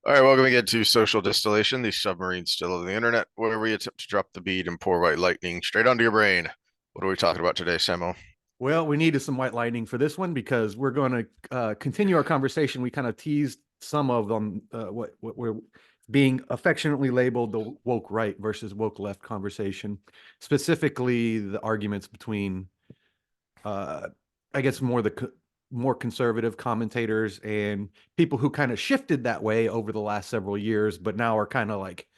All right, welcome again to Social Distillation, the submarine still of the internet, where we attempt to drop the bead and pour white lightning straight onto your brain. What are we talking about today, Samo? Well, we needed some white lightning for this one because we're going to continue our conversation. We kind of teased some of them, what we're being affectionately labeled the woke right versus woke left conversation, specifically the arguments between, uh, I guess, more conservative commentators and people who kind of shifted that way over the last several years, but now are kind of like,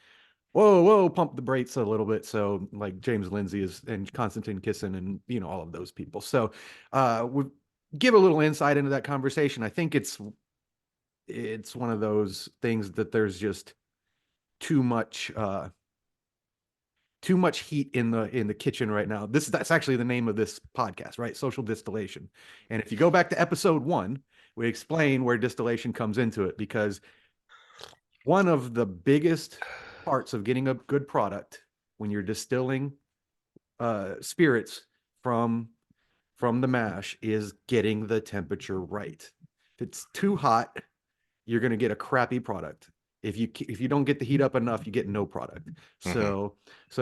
whoa, pump the brakes a little bit. So like James Lindsay is and Konstantin Kisin and all of those people. So we give a little insight into that conversation. I think it's one of those things that there's just too much too much heat in the kitchen right now. That's actually the name of this podcast, right? Social distillation. And if you go back to episode 1, we explain where distillation comes into it because one of the biggest parts of getting a good product when you're distilling spirits from the mash is getting the temperature right. If it's too hot, you're going to get a crappy product. If you don't get the heat up enough, you get no product. Hmm. So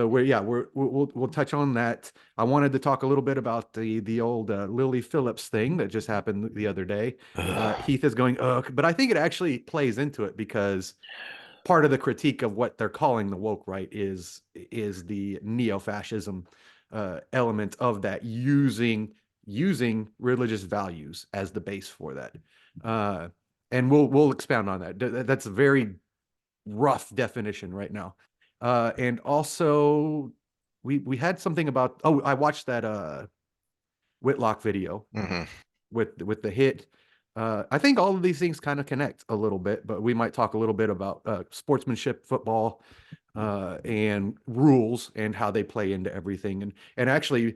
we'll touch on that. I wanted to talk a little bit about the old Lily Phillips thing that just happened the other day. Heath is going, ugh, but I think it actually plays into it because part of the critique of what they're calling the woke right is the neo-fascism element of that, using religious values as the base for that. Uh, and we'll expound on that. That's a very rough definition right now. And also we had something about, oh, I watched that Whitlock video Hmm. with the hit. I think all of these things kind of connect a little bit, but we might talk a little bit about sportsmanship, football, and rules and how they play into everything, and actually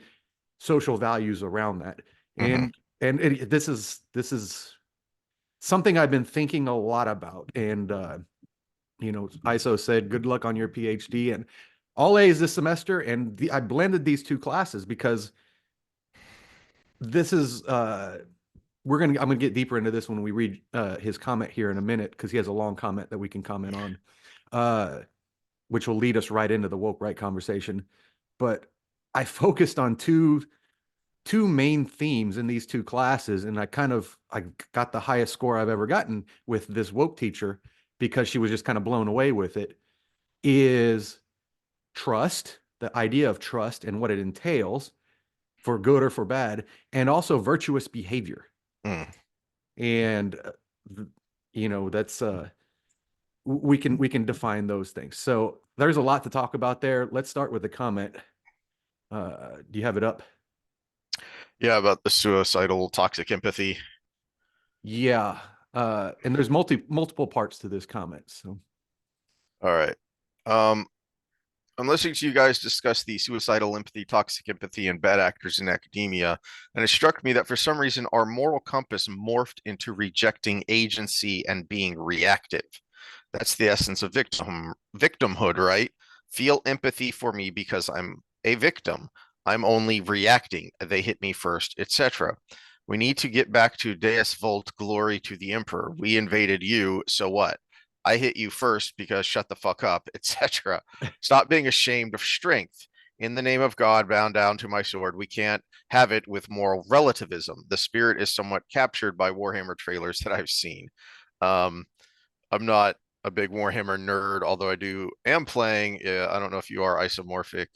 social values around that. Hmm. This is something I've been thinking a lot about. And ISO said, "Good luck on your PhD," and all A's this semester. And I blended these two classes because this is I'm gonna get deeper into this when we read his comment here in a minute because he has a long comment that we can comment on, uh, which will lead us right into the woke right conversation. But I focused on two main themes in these two classes, and I got the highest score I've ever gotten with this woke teacher because she was just kind of blown away with it. Is trust, the idea of trust and what it entails for good or for bad, and also virtuous behavior. Hmm. And that's we can define those things. So there's a lot to talk about there. Let's start with the comment. Do you have it up? Yeah, about the suicidal toxic empathy. Yeah. And there's multiple parts to this comment. So All right. Um, I'm listening to you guys discuss the suicidal empathy, toxic empathy, and bad actors in academia, and it struck me that for some reason our moral compass morphed into rejecting agency and being reactive. That's the essence of victimhood, right? Feel empathy for me because I'm a victim. I'm only reacting. They hit me first, etc. We need to get back to Deus Vult, glory to the Emperor. We invaded you, so what? I hit you first because shut the fuck up, etc. Stop being ashamed of strength. In the name of God, bound down to my sword. We can't have it with moral relativism. The spirit is somewhat captured by Warhammer trailers that I've seen. Um, I'm not a big Warhammer nerd, although am playing. I don't know if you are isomorphic.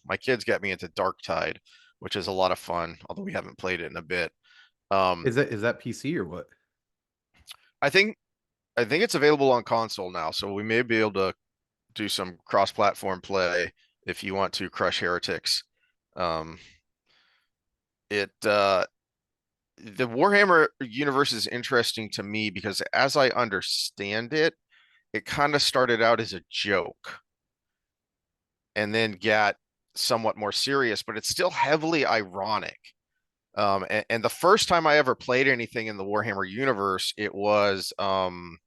My kids got me into Dark Tide, which is a lot of fun, although we haven't played it in a bit. Um, is that PC or what? I think I think it's available on console now, so we may be able to do some cross-platform play if you want to crush heretics. Um, it The Warhammer universe is interesting to me because as I understand it, it kind of started out as a joke and then got somewhat more serious, but it's still heavily ironic. And the first time I ever played anything in the Warhammer universe, it was Dawn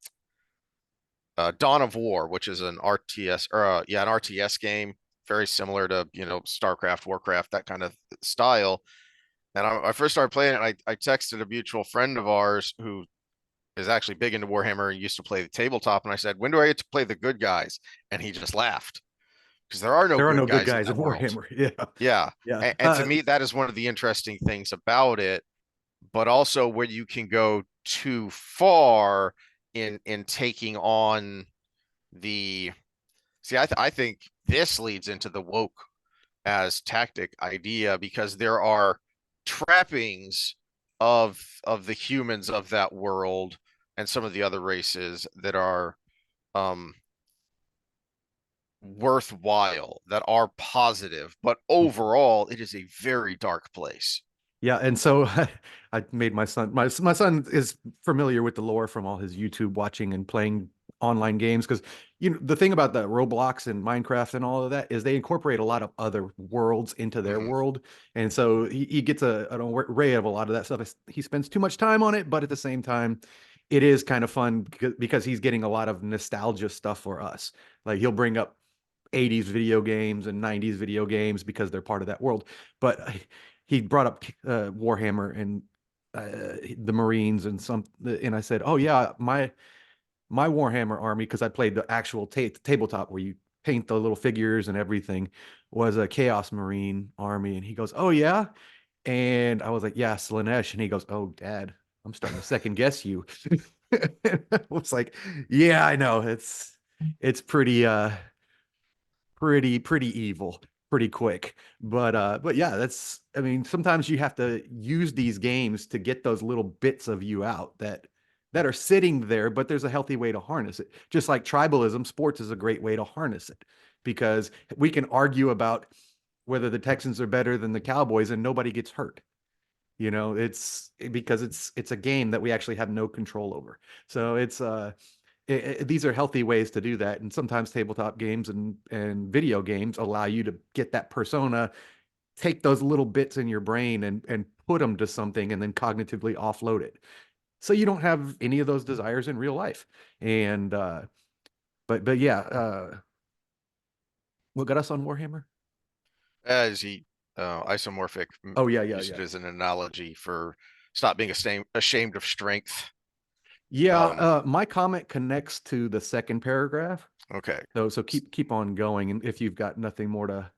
of War, which is an RTS or an RTS game, very similar to StarCraft, Warcraft, that kind of style. And I first started playing it. And I texted a mutual friend of ours who is actually big into Warhammer and used to play the tabletop. And I said, when do I get to play the good guys? And he just laughed because there are no There are good no good guys in guys in that world. Warhammer. Yeah. Yeah. Yeah. And to me, that is one of the interesting things about it, but also where you can go too far in taking on the see, I think this leads into the woke as tactic idea because there are trappings of the humans of that world and some of the other races that are um worthwhile, that are positive, but overall it is a very dark place. Yeah, and so I made my son is familiar with the lore from all his YouTube watching and playing online games because the thing about the Roblox and Minecraft and all of that is they incorporate a lot of other worlds into their Mhm. world, and so he gets an array of a lot of that stuff. He spends too much time on it, but at the same time, it is kind of fun because he's getting a lot of nostalgia stuff for us. Like he'll bring up 80s video games and 90s video games because they're part of that world. But he brought up Warhammer and the Marines and I said, "Oh yeah, my Warhammer army because I played the actual tabletop where you paint the little figures and everything was a Chaos Marine army." And he goes, "Oh yeah," and I was like, "Yeah, Slanesh," and he goes, "Oh, Dad, I'm starting to second guess you." I was like, "Yeah, I know it's pretty evil pretty quick, but yeah, that's I mean sometimes you have to use these games to get those little bits of you out that are sitting there, but there's a healthy way to harness it. Just like tribalism, sports is a great way to harness it because we can argue about whether the Texans are better than the Cowboys and nobody gets hurt. It's because it's a game that we actually have no control over. So these are healthy ways to do that. And sometimes tabletop games and video games allow you to get that persona, take those little bits in your brain and put them to something and then cognitively offload it. So you don't have any of those desires in real life. And but yeah, what got us on Warhammer? As he isomorphic Oh yeah, yeah, used it yeah. as an analogy for stop being ashamed of strength. Yeah, Um, my comment connects to the second paragraph. okay. So keep on going, and if you've got nothing more to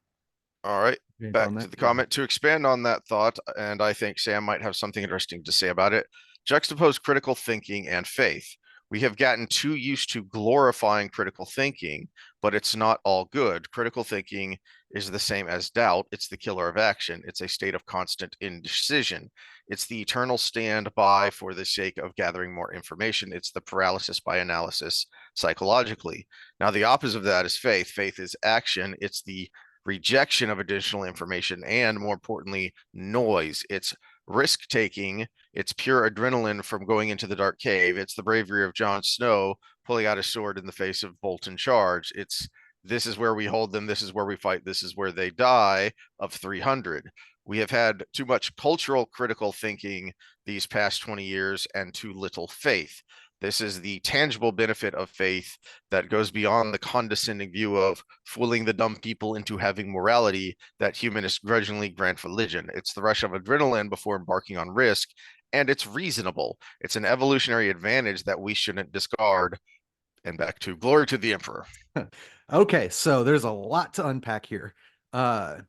All right. vent on Back to that, the go ahead. comment. To expand on that thought, and I think Sam might have something interesting to say about it, juxtapose critical thinking and faith. We have gotten too used to glorifying critical thinking, but it's not all good. Critical thinking is the same as doubt. It's the killer of action. It's a state of constant indecision. It's the eternal standby for the sake of gathering more information. It's the paralysis by analysis psychologically. Now, the opposite of that is faith. Faith is action. It's the rejection of additional information, and more importantly, noise. It's risk taking. It's pure adrenaline from going into the dark cave. It's the bravery of Jon Snow pulling out his sword in the face of Bolton charge. It's this is where we hold them. This is where we fight. This is where they die of 300. We have had too much cultural critical thinking these past 20 years and too little faith. This is the tangible benefit of faith that goes beyond the condescending view of fooling the dumb people into having morality that humanists grudgingly grant religion. It's the rush of adrenaline before embarking on risk, and it's reasonable. It's an evolutionary advantage that we shouldn't discard. And back to glory to the emperor. Okay, so there's a lot to unpack here. Uh,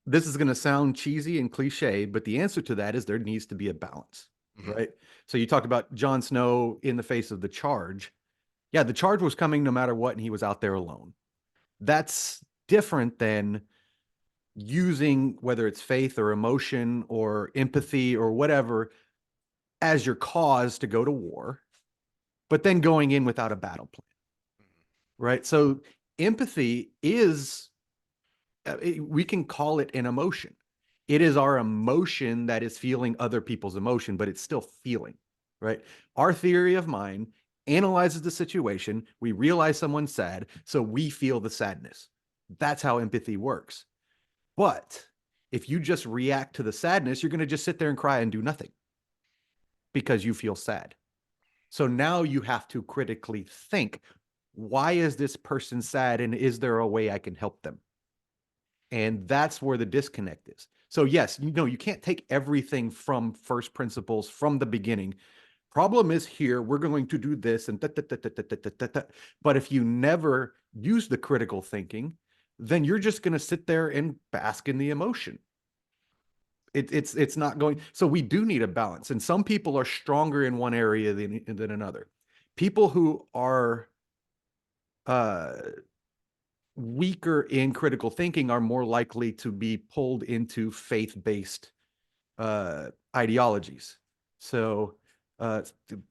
this is going to sound cheesy and cliche, but the answer to that is there needs to be a balance, Mhm. right? So you talked about Jon Snow in the face of the charge. Yeah, the charge was coming no matter what, and he was out there alone. That's different than using whether it's faith or emotion or empathy or whatever as your cause to go to war, but then going in without a battle plan, right? So empathy is we can call it an emotion. It is our emotion that is feeling other people's emotion, but it's still feeling, right? Our theory of mind analyzes the situation. We realize someone's sad, so we feel the sadness. That's how empathy works. But if you just react to the sadness, you're going to just sit there and cry and do nothing because you feel sad. So now you have to critically think, why is this person sad and is there a way I can help them? And that's where the disconnect is. So yes, you can't take everything from first principles from the beginning, problem is here. We're going to do this and da, da, da, da, da, da, da, da. But if you never use the critical thinking, then you're just going to sit there and bask in the emotion. It's not going. So we do need a balance, and some people are stronger in one area than another. People who are uh, weaker in critical thinking are more likely to be pulled into faith-based ideologies. So the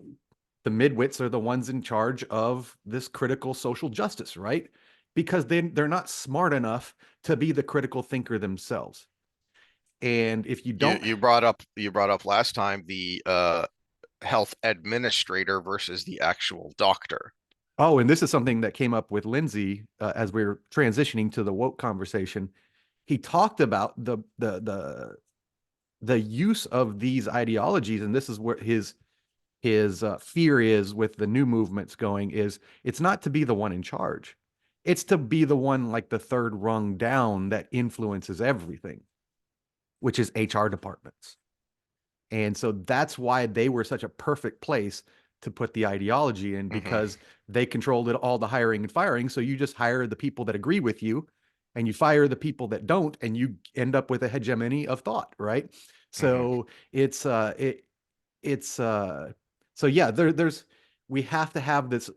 midwits are the ones in charge of this critical social justice, right? Because they're not smart enough to be the critical thinker themselves. And if you You don't, you brought up last time the health administrator versus the actual doctor. oh, and this is something that came up with Lindsay as we were transitioning to the woke conversation. He talked about the use of these ideologies, and this is what his fear is with the new movements going is it's not to be the one in charge. It's to be the one like the third rung down that influences everything, which is HR departments. And so that's why they were such a perfect place to put the ideology in Hmm. because they controlled it, all the hiring and firing. So you just hire the people that agree with you and you fire the people that don't, and you end up with a hegemony of thought, right? Hmm. So it's so yeah, there's we have to have this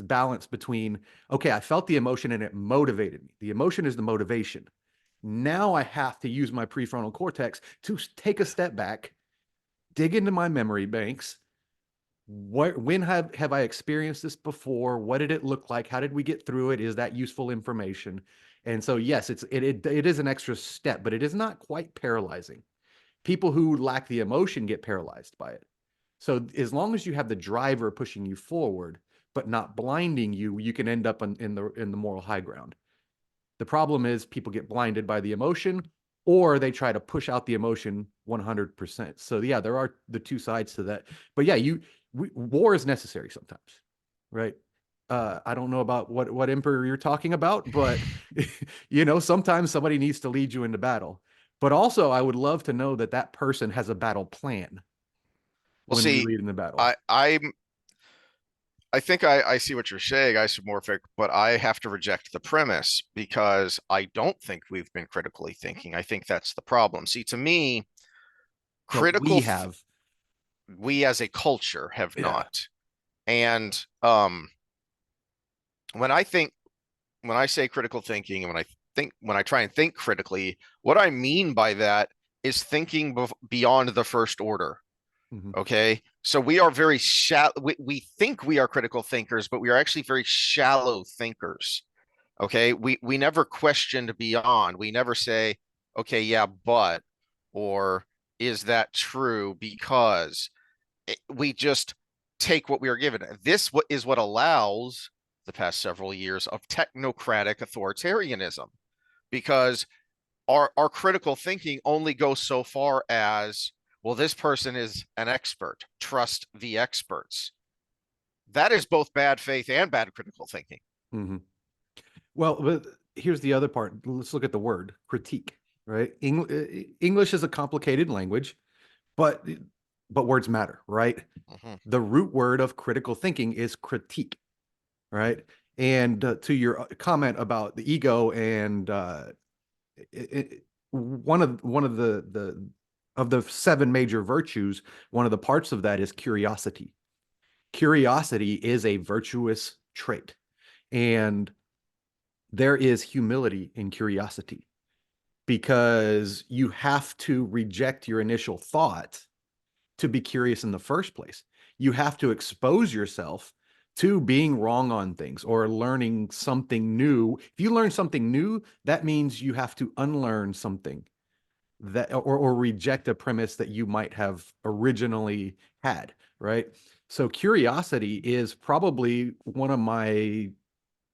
balance between, okay, I felt the emotion and it motivated me. The emotion is the motivation. Now I have to use my prefrontal cortex to take a step back, dig into my memory banks. When have I experienced this before? What did it look like? How did we get through it? Is that useful information? And so yes, it is an extra step, but it is not quite paralyzing. People who lack the emotion get paralyzed by it. So as long as you have the driver pushing you forward, but not blinding you, you can end up in the moral high ground. The problem is people get blinded by the emotion, or they try to push out the emotion 100%. So yeah, there are the two sides to that. But yeah, war is necessary sometimes, right? I don't know about what emperor you're talking about, but sometimes somebody needs to lead you into battle. But also, I would love to know that that person has a battle plan Well, when we see, lead in the battle. I think I see what you're saying, isomorphic, but I have to reject the premise because I don't think we've been critically thinking. I think that's the problem. See, to me, No, critical we th have. we as a culture have Yeah. not. And when I think when I say critical thinking and when I try and think critically, what I mean by that is thinking beyond the first order. Mhm. Okay. So we are very shallow. We think we are critical thinkers, but we are actually very shallow thinkers. Okay. We never questioned beyond. We never say, okay, yeah, but, or is that true? Because we just take what we are given. This is what allows the past several years of technocratic authoritarianism, because our critical thinking only goes so far as, well, this person is an expert, trust the experts. That is both bad faith and bad critical thinking. Mhm. Well, but here's the other part. Let's look at the word critique, right? English is a complicated language, but words matter, right? Mhm. The root word of critical thinking is critique, right? And to your comment about the ego and one of the seven major virtues, one of the parts of that is curiosity. Curiosity is a virtuous trait, and there is humility in curiosity because you have to reject your initial thought to be curious in the first place. You have to expose yourself to being wrong on things or learning something new. If you learn something new, that means you have to unlearn something that or reject a premise that you might have originally had, right? So curiosity is probably one of my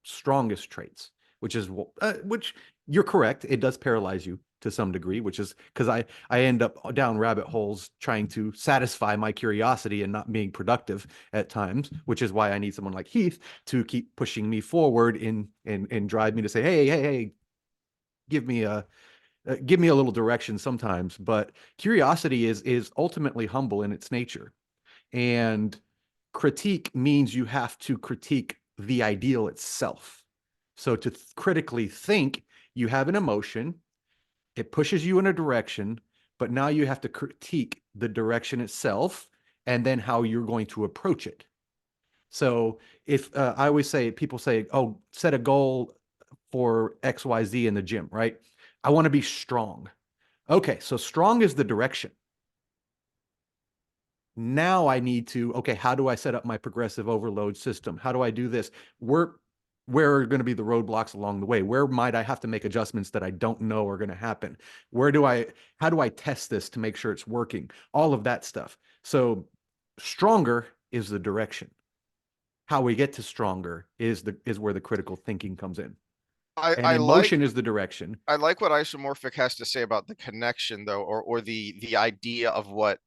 strongest traits, which you're correct. It does paralyze you to some degree, which is because I end up down rabbit holes trying to satisfy my curiosity and not being productive at times, which is why I need someone like Heath to keep pushing me forward and drive me to say, hey, give me a give me a little direction sometimes. But curiosity is ultimately humble in its nature. And critique means you have to critique the ideal itself. So to critically think, you have an emotion, it pushes you in a direction, but now you have to critique the direction itself and then how you're going to approach it. So if I always say, people say, oh, set a goal for XYZ in the gym, right? I want to be strong. Okay, so strong is the direction. Now I need to, okay, how do I set up my progressive overload system? How do I do this? Where are going to be the roadblocks along the way? Where might I have to make adjustments that I don't know are going to happen? How do I test this to make sure it's working? All of that stuff. So stronger is the direction. How we get to stronger is where the critical thinking comes in. I, And I like emotion is the direction. I like what isomorphic has to say about the connection though, or the idea of what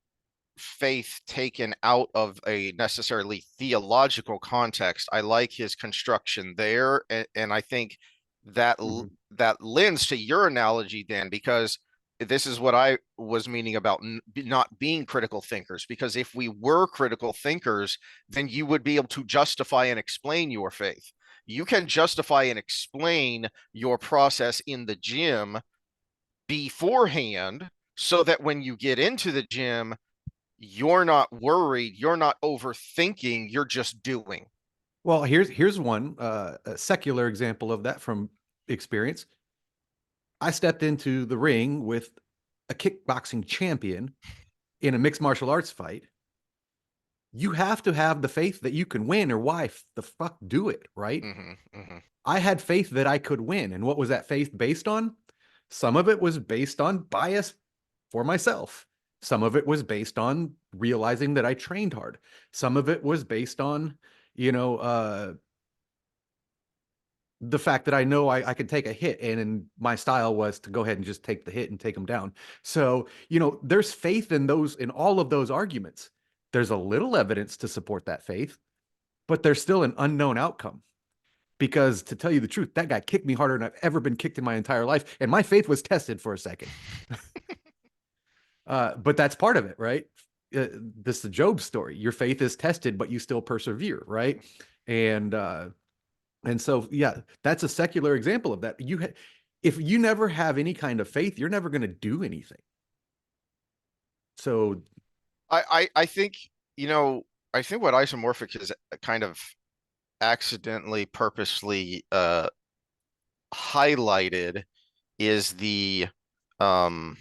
faith taken out of a necessarily theological context. I like his construction there, and I think that Mhm. that lends to your analogy then, because this is what I was meaning about not being critical thinkers. Because if we were critical thinkers, then you would be able to justify and explain your faith. You can justify and explain your process in the gym beforehand so that when you get into the gym, you're not worried, you're not overthinking, you're just doing. Well, here's one a secular example of that from experience. I stepped into the ring with a kickboxing champion in a mixed martial arts fight. You have to have the faith that you can win, or why the fuck do it, right? Mm-hmm, mm-hmm. I had faith that I could win. And what was that faith based on? Some of it was based on bias for myself. Some of it was based on realizing that I trained hard. Some of it was based on, you know, the fact that I know I could take a hit, and my style was to go ahead and just take the hit and take them down. So, there's faith in all of those arguments. There's a little evidence to support that faith, but there's still an unknown outcome. Because to tell you the truth, that guy kicked me harder than I've ever been kicked in my entire life. And my faith was tested for a second. But that's part of it, right? This is the Job story. Your faith is tested, but you still persevere, right? And uh, and so, yeah, that's a secular example of that. If you never have any kind of faith, you're never going to do anything. So, I think, you know, I think what isomorphic is kind of accidentally, purposely highlighted is um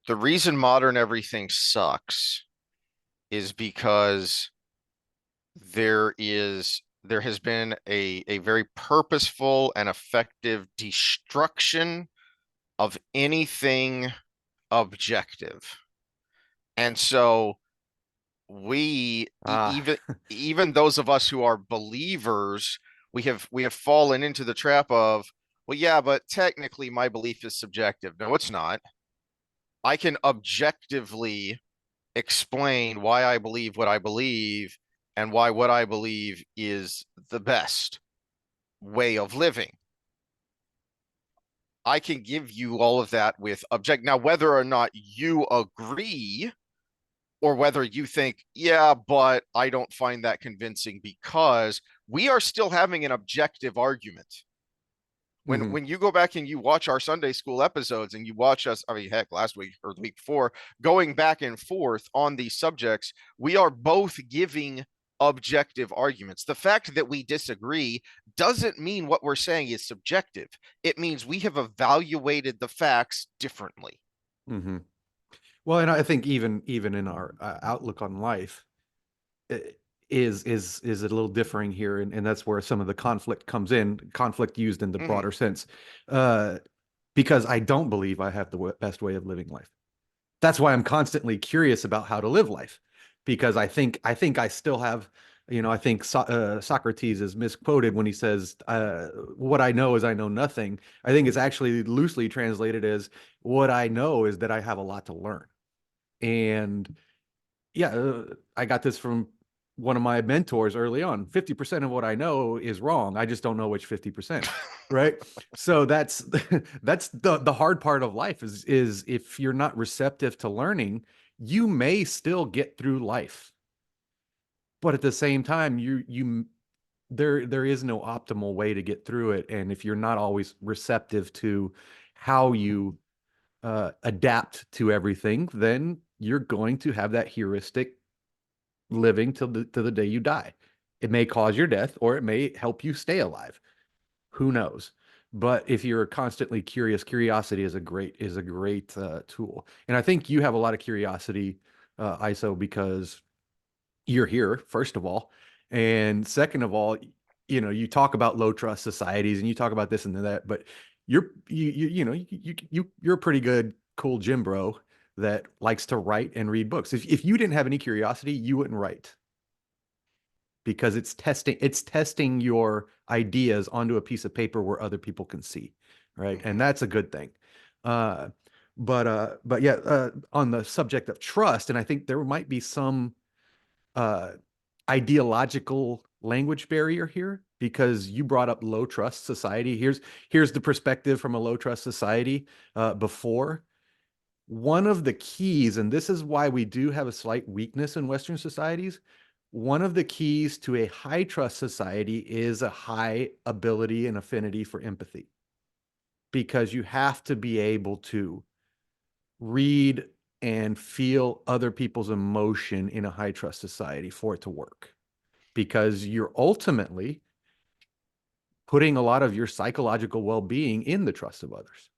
the reason modern everything sucks is because there has been a very purposeful and effective destruction of anything objective. And so we ah, even those of us who are believers, we have fallen into the trap of, well, yeah, but technically my belief is subjective. No, it's not. I can objectively explain why I believe what I believe and why what I believe is the best way of living. I can give you all of that with object. Now, whether or not you agree or whether you think, yeah, but I don't find that convincing, because we are still having an objective argument. When mhm. when you go back and you watch our Sunday school episodes and you watch us, I mean, heck, last week or the week before, going back and forth on these subjects, we are both giving objective arguments. The fact that we disagree doesn't mean what we're saying is subjective. It means we have evaluated the facts differently. Mhm. Well, and I think even in our outlook on life, is a little differing here, and that's where some of the conflict comes in. Conflict used in the Mm-hmm. broader sense, uh, because I don't believe I have the best way of living life. That's why I'm constantly curious about how to live life, because I think I still have, I think Socrates is misquoted when he says, "What I know is I know nothing." I think it's actually loosely translated as, "What I know is that I have a lot to learn." And yeah, I got this from one of my mentors early on. 50% of what I know is wrong. I just don't know which 50%. Right. So that's that's the hard part of life is if you're not receptive to learning, you may still get through life, but at the same time, there is no optimal way to get through it. And if you're not always receptive to how you adapt to everything, then you're going to have that heuristic living till the day you die. It may cause your death, or it may help you stay alive. Who knows? But if you're constantly curious, curiosity is a great tool. And I think you have a lot of curiosity, ISO, because you're here, first of all. And second of all, you talk about low trust societies and you talk about this and that, but you're a pretty good, cool gym bro that likes to write and read books. If you didn't have any curiosity, you wouldn't write, because it's testing your ideas onto a piece of paper where other people can see, right? Mhm. And that's a good thing. Uh, but yeah, on the subject of trust, and I think there might be some uh, ideological language barrier here, because you brought up low trust society. Here's the perspective from a low trust society before. One of the keys, and this is why we do have a slight weakness in Western societies, one of the keys to a high trust society is a high ability and affinity for empathy, because you have to be able to read and feel other people's emotion in a high trust society for it to work, because you're ultimately putting a lot of your psychological well-being in the trust of others,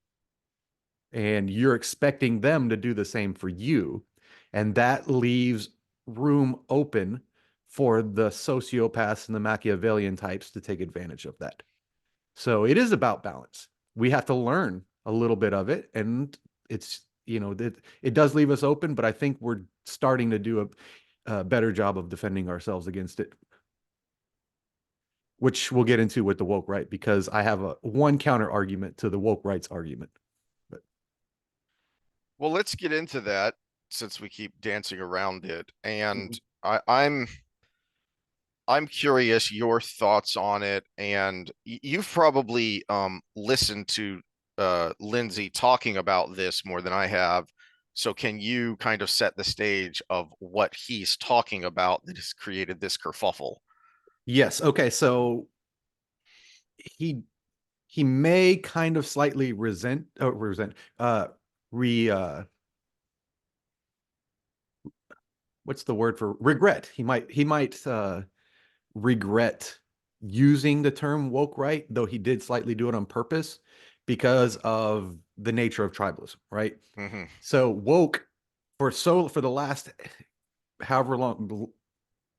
and you're expecting them to do the same for you. And that leaves room open for the sociopaths and the Machiavellian types to take advantage of that. So it is about balance. We have to learn a little bit of it, and it does leave us open, but I think we're starting to do a better job of defending ourselves against it, which we'll get into with the woke right, because I have one counter argument to the woke rights argument. But Well, let's get into that since we keep dancing around it. And Mhm. I'm curious your thoughts on it. And you've probably listened to Lindsay talking about this more than I have. So can you kind of set the stage of what he's talking about that has created this kerfuffle? Yes, okay, so he he may kind of slightly resent re what's the word for regret. He might regret using the term woke right, though he did slightly do it on purpose because of the nature of tribalism, right? Hmm. So woke for the last however long,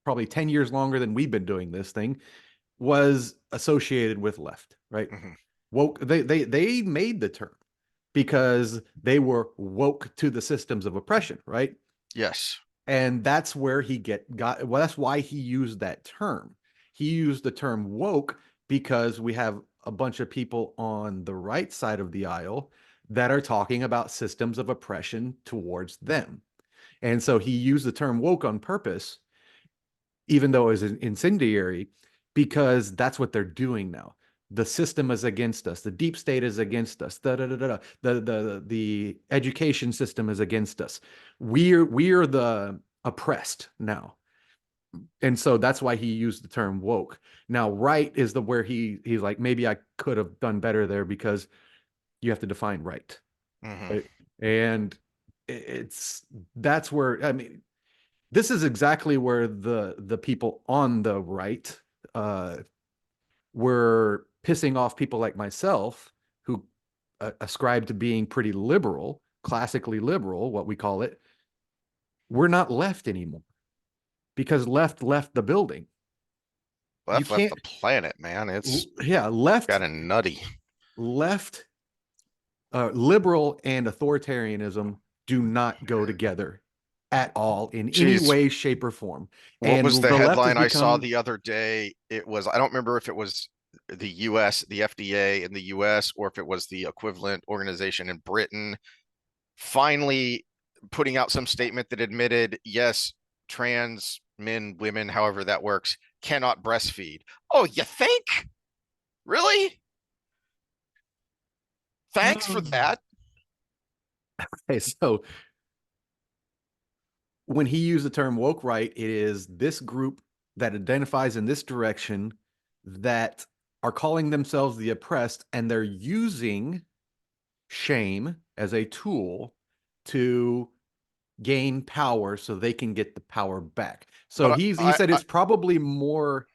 probably 10 years longer than we've been doing this thing, was associated with left, right? Hmm. Woke, they made the term because they were woke to the systems of oppression, right? Yes. And that's where he got well, that's why he used that term. He used the term woke because we have a bunch of people on the right side of the aisle that are talking about systems of oppression towards them. And so he used the term woke on purpose, even though it was incendiary, because that's what they're doing now. The system is against us. The deep state is against us. The education system is against us. We're the oppressed now. And so that's why he used the term woke. Now, right is the where he's like, maybe I could have done better there, because you have to define right. Hmm. Right. And it's that's where, I mean, this is exactly where the people on the right uh, were pissing off people like myself, who ascribe to being pretty liberal, classically liberal, what we call it. We're not left anymore, because left the building. You Left can't, the planet, man. It's yeah, kind of nutty. left, liberal and authoritarianism do not go together at all in any Jeez, way, shape, or form. what was And the the left has headline I saw become, the other day? It was, I don't remember if it was the US, the FDA in the US, or if it was the equivalent organization in Britain, finally putting out some statement that admitted, yes, trans men, women, however that works, cannot breastfeed. Oh, you think? Really? Thanks for that. okay, so when he used the term woke right, it is this group that identifies in this direction that are calling themselves the oppressed, and they're using shame as a tool to gain power so they can get the power back. So But he said it's probably more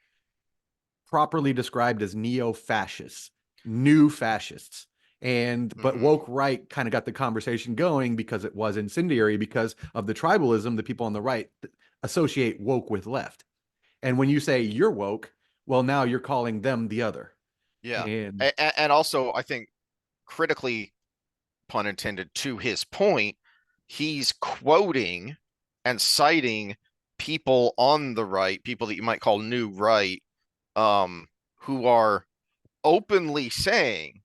properly described as neo-fascists, new fascists. And but mhm. woke right kind of got the conversation going because it was incendiary because of the tribalism. The people on the right associate woke with left. And when you say you're woke, well, now you're calling them the other. Yeah. And And also, I think critically, pun intended, to his point, he's quoting and citing people on the right, people that you might call new right, who are openly saying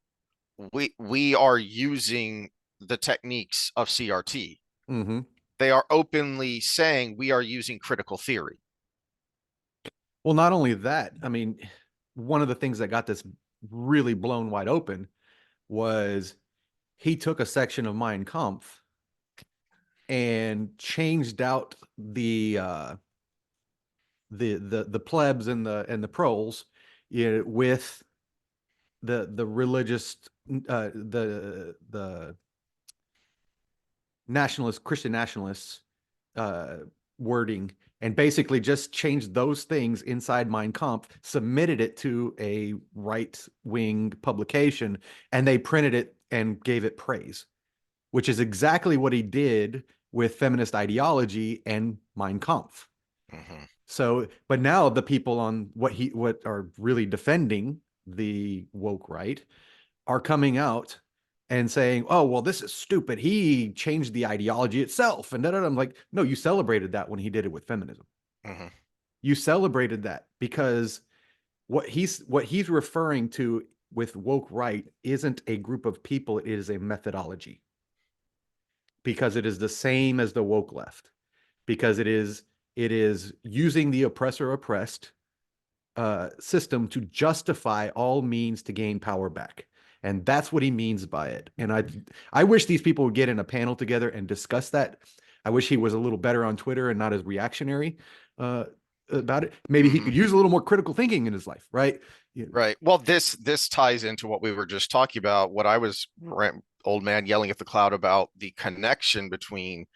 we are using the techniques of CRT. mhm. They are openly saying we are using critical theory. Well, not only that, I mean, one of the things that got this really blown wide open was he took a section of Mein Kampf and changed out the plebs and the proles, you know, with the religious the nationalist Christian nationalists uh, wording, and basically just changed those things inside Mein Kampf, submitted it to a right wing publication, and they printed it and gave it praise, which is exactly what he did with feminist ideology and Mein Kampf. Mhm. So, but now the people on what are really defending the woke right are coming out and saying, "Oh, well, this is stupid. He changed the ideology itself." And I'm like, "No, you celebrated that when he did it with feminism. Mhm. You celebrated that because what he's referring to with woke right isn't a group of people, it is a methodology, because it is the same as the woke left, because it is using the oppressor oppressed system to justify all means to gain power back. And that's what he means by it. And I wish these people would get in a panel together and discuss that. I wish he was a little better on Twitter and not as reactionary uh, about it. Maybe he Mhm. could use a little more critical thinking in his life, right? Right. Well, this ties into what we were just talking about. What I was old man yelling at the cloud about, the connection between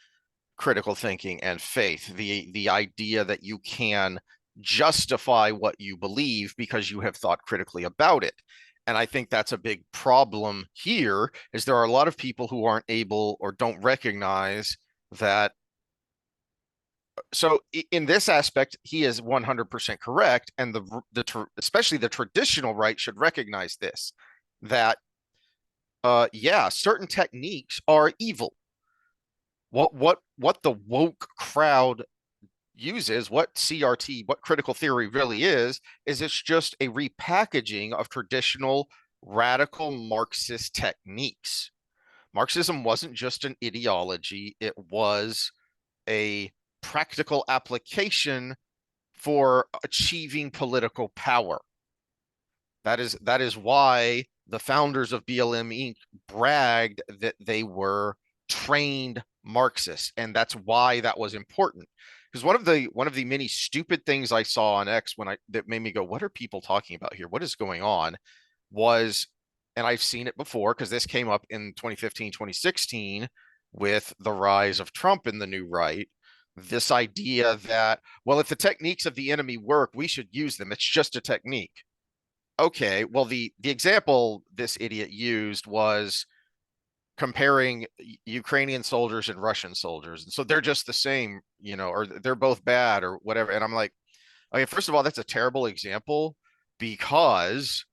critical thinking and faith. The idea that you can justify what you believe because you have thought critically about it. And I think that's a big problem here is there are a lot of people who aren't able or don't recognize that. So in this aspect, he is 100% correct, and especially the traditional right should recognize this, that yeah, certain techniques are evil. What the woke crowd uses, what CRT, what critical theory really is it's just a repackaging of traditional radical Marxist techniques. Marxism wasn't just an ideology, it was a practical application for achieving political power. That is why the founders of BLM Inc. bragged that they were trained Marxists, and that's why that was important. Because one of the many stupid things I saw on X when I that made me go, "What are people talking about here? What is going on?" was, and I've seen it before because this came up in 2015, 2016 with the rise of Trump in the new right. This idea that, well, if the techniques of the enemy work, we should use them. It's just a technique. Okay, well, the example this idiot used was comparing Ukrainian soldiers and Russian soldiers. And so they're just the same, or they're both bad or whatever. And I'm like, okay, first of all, that's a terrible example because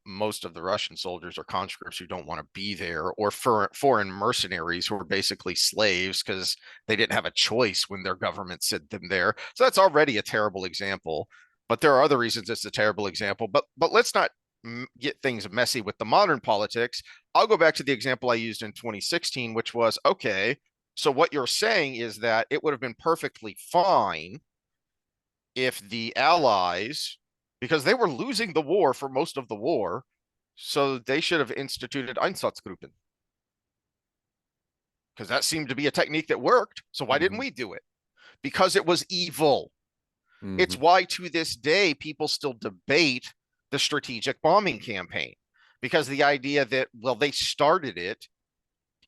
most of the Russian soldiers are conscripts who don't want to be there, or foreign mercenaries who are basically slaves because they didn't have a choice when their government sent them there. So that's already a terrible example. But there are other reasons it's a terrible example. But let's not get things messy with the modern politics. I'll go back to the example I used in 2016, which was okay. So what you're saying is that it would have been perfectly fine if the Allies, because they were losing the war for most of the war, so they should have instituted Einsatzgruppen. because that seemed to be a technique that worked. So why didn't Mhm. we do it? Because it was evil. It's Mhm. why to this day people still debate the strategic bombing campaign, because the idea that, well, they started it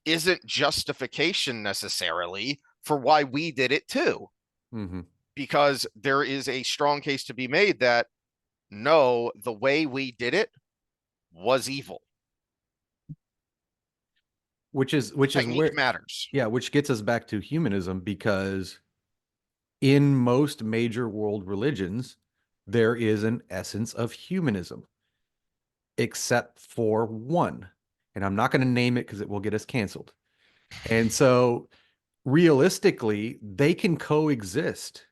isn't justification necessarily for why we did it too, Mhm. because there is a strong case to be made that no, the way we did it was evil. Which is Technique where, matters. yeah, which gets us back to humanism, because in most major world religions there is an essence of humanism, except for one, and I'm not going to name it because it will get us canceled. And so realistically they can coexist,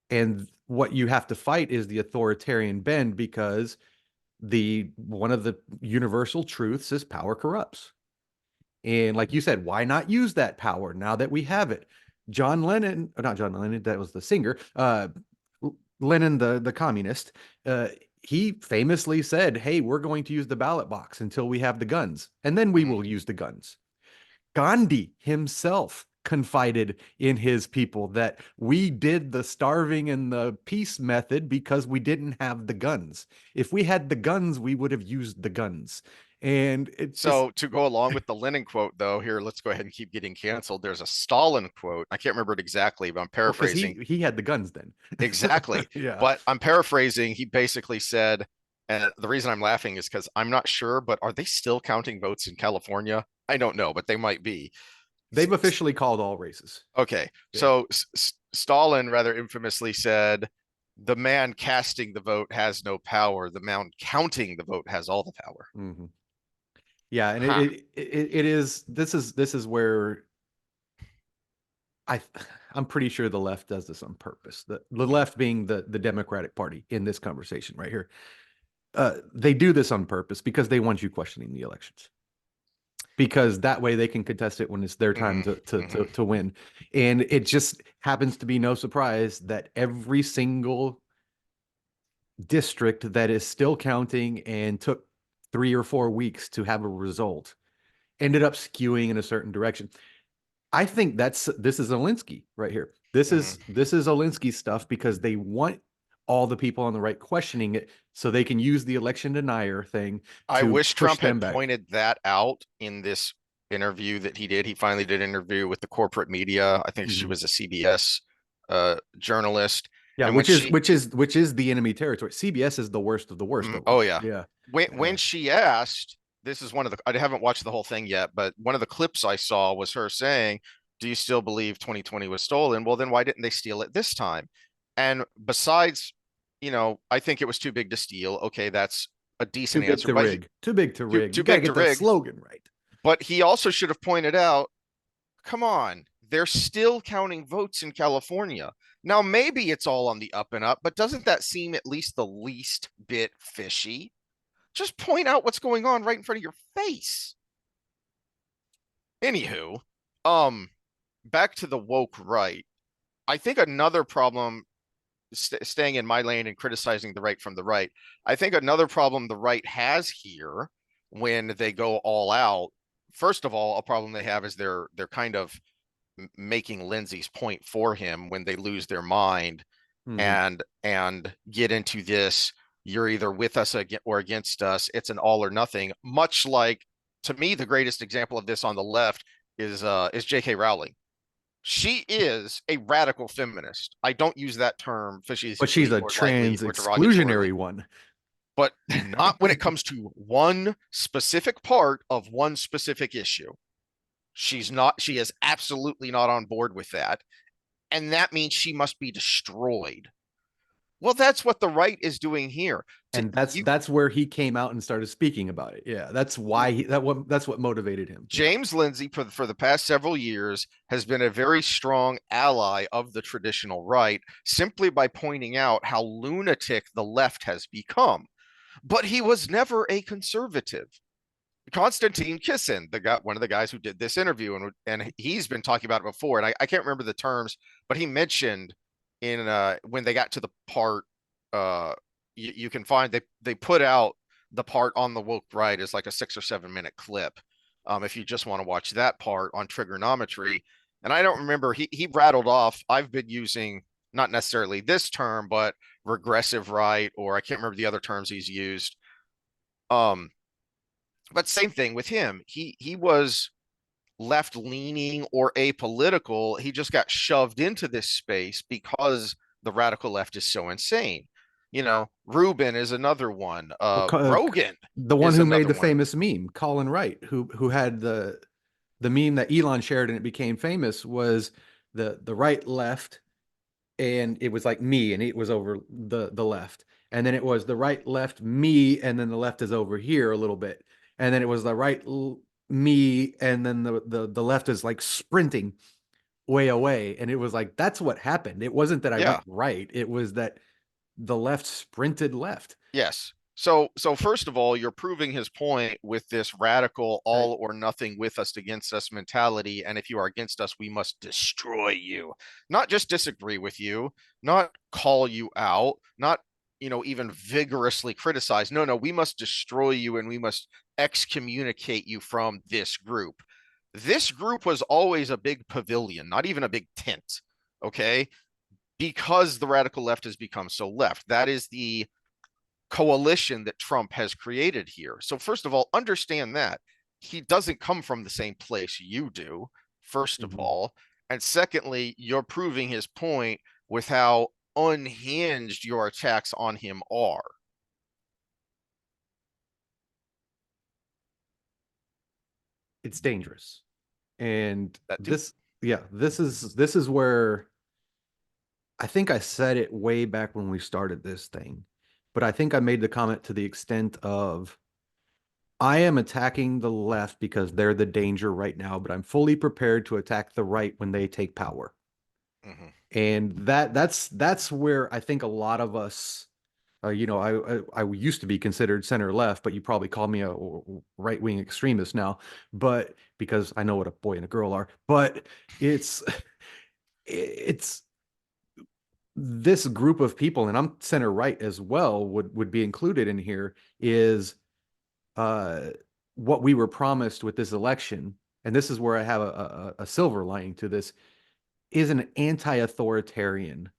and what you have to fight is the authoritarian bend, because the one of the universal truths is power corrupts. And like you said, why not use that power now that we have it? John Lennon, not John Lennon, that was the singer, Lennon, the communist, he famously said, hey, we're going to use the ballot box until we have the guns, and then we Mm-hmm. will use the guns. Gandhi himself confided in his people that we did the starving and the peace method because we didn't have the guns. If we had the guns, we would have used the guns. And it's just, So to go along with the Lenin quote, though, here, let's go ahead and keep getting canceled. There's a Stalin quote. I can't remember it exactly, but I'm well, because paraphrasing. he had the guns then. Exactly. Yeah. But I'm paraphrasing. He basically said, and the reason I'm laughing is because I'm not sure, but are they still counting votes in California? I don't know, but they might be. They've officially called all races. Okay. Yeah. So Stalin rather infamously said, the man casting the vote has no power. The man counting the vote has all the power. Mm-hmm. Yeah, and Huh. it is, this is where I I'm pretty sure the left does this on purpose. The left being the Democratic Party in this conversation right here. They do this on purpose because they want you questioning the elections. Because that way they can contest it when it's their time Mm-hmm. to win. And it just happens to be no surprise that every single district that is still counting and took 3 or 4 weeks to have a result ended up skewing in a certain direction. I think this is Alinsky right here. This Mm-hmm. is this is Alinsky stuff, because they want all the people on the right questioning it so they can use the election denier thing I to wish push Trump them had back. pointed that out in this interview that he did. He finally did an interview with the corporate media. I think she Mhm. was a CBS journalist. Yeah, And when which is the enemy territory. CBS is the worst of the worst of them. oh yeah, Yeah. when Yeah. she asked, this is one of the, I haven't watched the whole thing yet, but one of the clips I saw was her saying, "Do you still believe 2020 was stolen? Well, then why didn't they steal it this time?" And besides, I think it was too big to steal. Okay, that's a Too decent big answer, to but rig. Too big to rig. You too got to big to get the rig. slogan right. But he also should have pointed out, come on, they're still counting votes in California. Now, maybe it's all on the up and up, but doesn't that seem at least the least bit fishy? Just point out what's going on right in front of your face. Anywho, um, back to the woke right. I think another problem, staying in my lane and criticizing the right from the right, I think another problem the right has here when they go all out. First of all, a problem they have is they're kind of making Lindsay's point for him when they lose their mind Mhm. and get into this, you're either with us or against us. It's an all or nothing. Much like, to me, the greatest example of this on the left is J.K. Rowling. She is a radical feminist. I don't use that term But she's facetiously a or lightly trans or derogatorily, exclusionary one. but not when it comes to one specific part of one specific issue. She's not. She is absolutely not on board with that, and that means she must be destroyed. Well, that's what the right is doing here. To And that's you, that's where he came out and started speaking about it. Yeah, that's why that's what motivated him. Yeah. James Lindsay, for the past several years, has been a very strong ally of the traditional right simply by pointing out how lunatic the left has become. But he was never a conservative. Konstantin Kisin, the guy, one of the guys who did this interview, and he's been talking about it before, and I can't remember the terms, but he mentioned in when they got to the part, you can find they put out the part on the woke right as like a 6 or 7 minute clip, if you just want to watch that part on trigonometry. And I don't remember, he rattled off, I've been using not necessarily this term, but regressive right, or I can't remember the other terms he's used. Um, but same thing with him. He was left leaning or apolitical. He just got shoved into this space because the radical left is so insane. You know, Rubin is another one. Well, Rogan the one is who made another the one. famous meme, Colin Wright, who had the meme that Elon shared and it became famous was the right left, and it was like me and it was over the left, and then it was the right left me, and then the left is over here a little bit, and then it was the right me, and then the left is like sprinting way away, and it was like that's what happened. It wasn't that I went Yeah. right, it was that the left sprinted left. Yes. So first of all, you're proving his point with this radical Right. all or nothing with us against us mentality. And if you are against us, we must destroy you. Not just disagree with you, not call you out, not, even vigorously criticize. No, no, we must destroy you and we must excommunicate you from this group. This group was always a big pavilion, not even a big tent. Okay. Because the radical left has become so left. That is the coalition that Trump has created here. So, first of all, understand that he doesn't come from the same place you do, first of Mhm. all. And secondly, you're proving his point with how unhinged your attacks on him are. It's dangerous. And That too. this, yeah, this is where I think I said it way back when we started this thing, but I think I made the comment to the extent of I am attacking the left because they're the danger right now, but I'm fully prepared to attack the right when they take power. Mm-hmm. And that's where I think a lot of us, I used to be considered center left, but you probably call me a right wing extremist now, but because I know what a boy and a girl are, but it's it's this group of people, and I'm center right as well, would be included in here, is uh what we were promised with this election, and this is where I have a silver lining to this, is an anti-authoritarian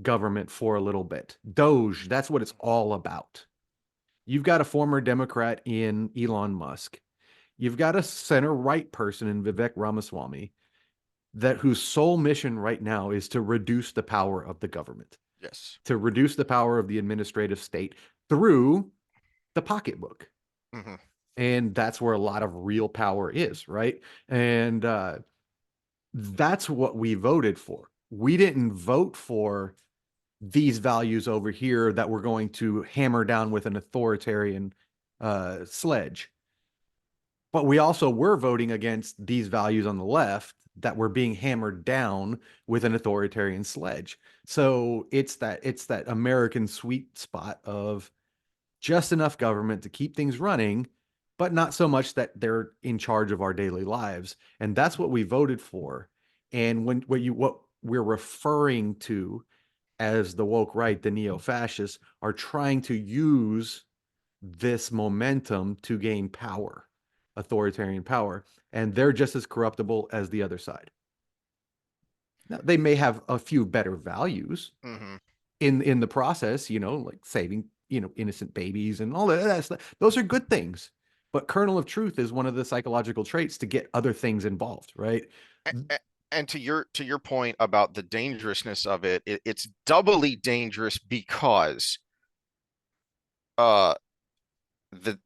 government for a little bit. Doge, that's what it's all about. You've got a former Democrat in Elon Musk. You've got a center right person in Vivek Ramaswamy that whose sole mission right now is to reduce the power of the government, Yes. to reduce the power of the administrative state through the pocketbook. Mm-hmm. And that's where a lot of real power is, right? And that's what we voted for. We didn't vote for these values over here that we're going to hammer down with an authoritarian sledge. But we also were voting against these values on the left that were being hammered down with an authoritarian sledge. So it's that American sweet spot of just enough government to keep things running, but not so much that they're in charge of our daily lives. And that's what we voted for. And what we're referring to as the woke right, the neo-fascists, are trying to use this momentum to gain power, authoritarian power, and they're just as corruptible as the other side. Now, they may have a few better values Mm-hmm. in the process, like saving, innocent babies and all that. Those are good things. But kernel of truth is one of the psychological traits to get other things involved, right? And to your point about the dangerousness of it's doubly dangerous because uh the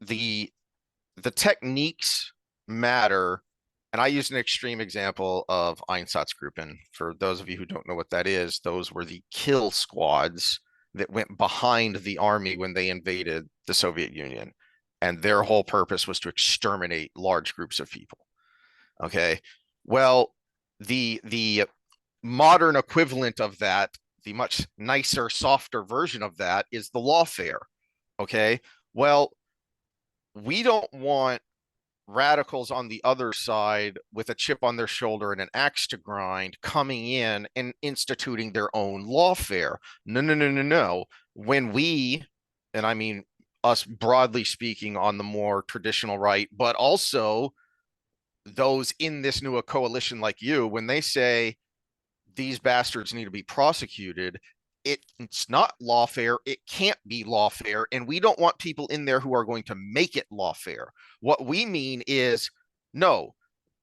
the techniques matter. And I used an extreme example of Einsatzgruppen. For those of you who don't know what that is, those were the kill squads that went behind the army when they invaded the Soviet Union. And their whole purpose was to exterminate large groups of people. Okay. Well, the modern equivalent of that, the much nicer, softer version of that is the lawfare. Okay. Well, we don't want radicals on the other side with a chip on their shoulder and an axe to grind coming in and instituting their own lawfare. No, no, no, no, no. When we, and I mean us broadly speaking on the more traditional right, but also those in this new coalition like you, when they say these bastards need to be prosecuted, it's not lawfare. It can't be lawfare. And we don't want people in there who are going to make it lawfare. What we mean is, no,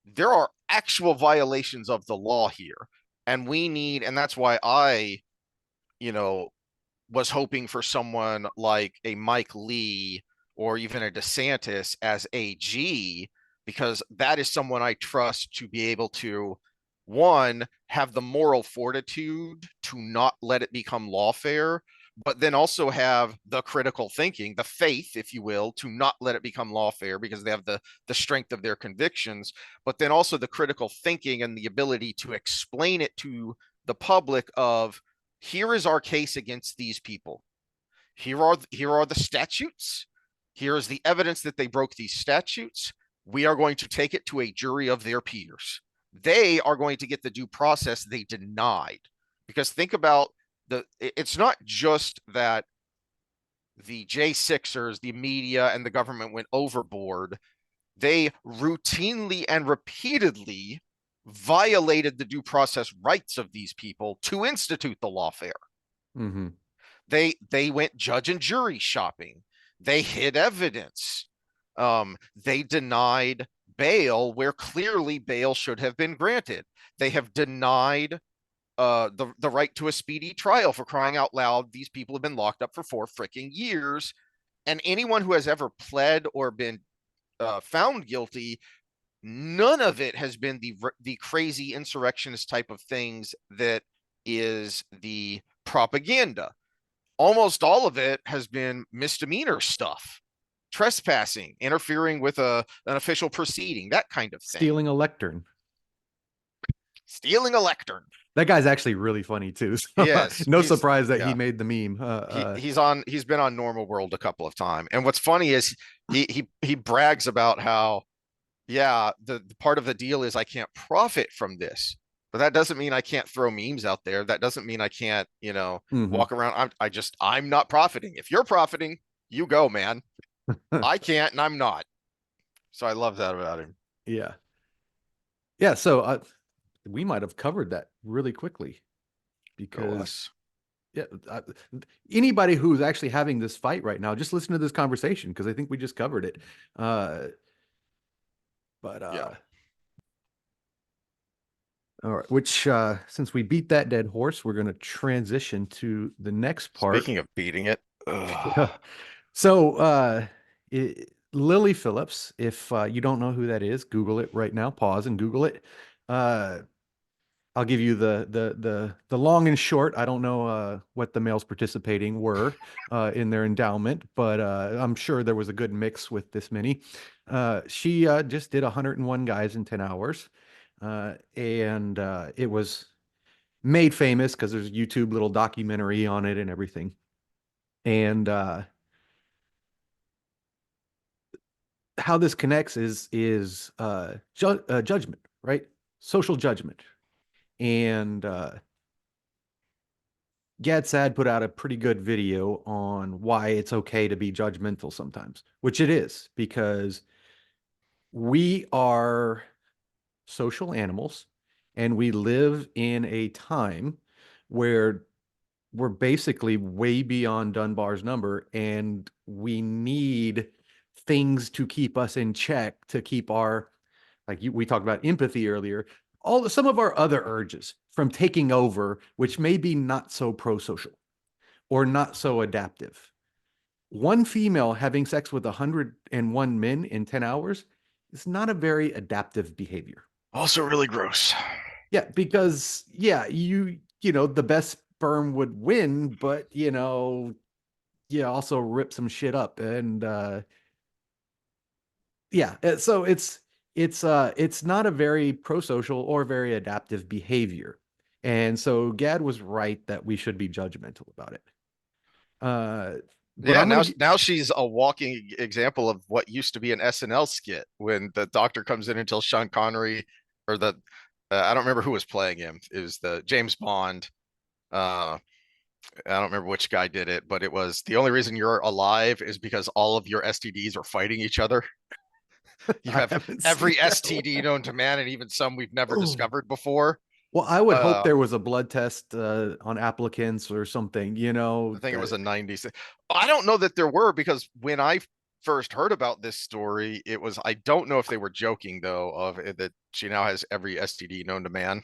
there are actual violations of the law here. And we need, and that's why I, you know, was hoping for someone like a Mike Lee or even a DeSantis as AG, because that is someone I trust to be able to, one, have the moral fortitude to not let it become lawfare, but then also have the critical thinking, the faith, if you will, to not let it become lawfare because they have the strength of their convictions, but then also the critical thinking and the ability to explain it to the public of, here is our case against these people. Here are the statutes. Here is the evidence that they broke these statutes. We are going to take it to a jury of their peers. They are going to get the due process they denied. Because think about it's not just that the J6ers, the media, and the government went overboard. They routinely and repeatedly violated the due process rights of these people to institute the lawfare. Mm-hmm. They went judge and jury shopping. They hid evidence. They denied bail where clearly bail should have been granted. They have denied the right to a speedy trial. For crying out loud, these people have been locked up for 4 freaking years. And anyone who has ever pled or been found guilty, none of it has been the crazy insurrectionist type of things that is the propaganda. Almost all of it has been misdemeanor stuff, trespassing, interfering with an official proceeding, that kind of thing. Stealing a lectern. Stealing a lectern. That guy's actually really funny too. So Yes, no surprise that he yeah. made the meme. He's been on Normal World a couple of times. And what's funny is he brags about how, yeah, the part of the deal is I can't profit from this. But that doesn't mean I can't throw memes out there. That doesn't mean I can't, Mhm. walk around. I'm not profiting. If you're profiting, you go, man. I can't, and I'm not. So I love that about him. Yeah. Yeah. So we might have covered that really quickly Go because us. yeah, anybody who's actually having this fight right now, just listen to this conversation because I think we just covered it. Uh, but Yeah. all right, which since we beat that dead horse, we're going to transition to the next part. Speaking of beating it, So, Lily Phillips, if you don't know who that is, Google it right now. Pause and Google it. Uh, I'll give you the long and short. I don't know what the males participating were in their endowment, but I'm sure there was a good mix with this many. She just did 101 guys in 10 hours, and it was made famous because there's a YouTube little documentary on it and everything. And how this connects is judgment, right? Social judgment. And Gad Sad put out a pretty good video on why it's okay to be judgmental sometimes, which it is because we are social animals and we live in a time where we're basically way beyond Dunbar's number and we need things to keep us in check to keep our we talked about empathy earlier, some of our other urges from taking over, which may be not so pro-social or not so adaptive. One female having sex with 101 men in 10 hours is not a very adaptive behavior. also really gross. Yeah, because the best sperm would win, but also rip some shit up. And so it's not a very pro-social or very adaptive behavior. And so Gad was right that we should be judgmental about it. But Yeah, I'm gonna now she's a walking example of what used to be an SNL skit when the doctor comes in and tells Sean Connery, or I don't remember who was playing him. It was the James Bond. Uh, I don't remember which guy did it, but it was the only reason you're alive is because all of your STDs are fighting each other. You I have haven't seen every that STD one. known to man, and even some we've never Oh. discovered before. Well, I would hope Uh, there was a blood test on applicants or something, I think it was that a 90s. I don't know that there were because when I first heard about this story, it was I don't know if they were joking though of it, that she now has every STD known to man.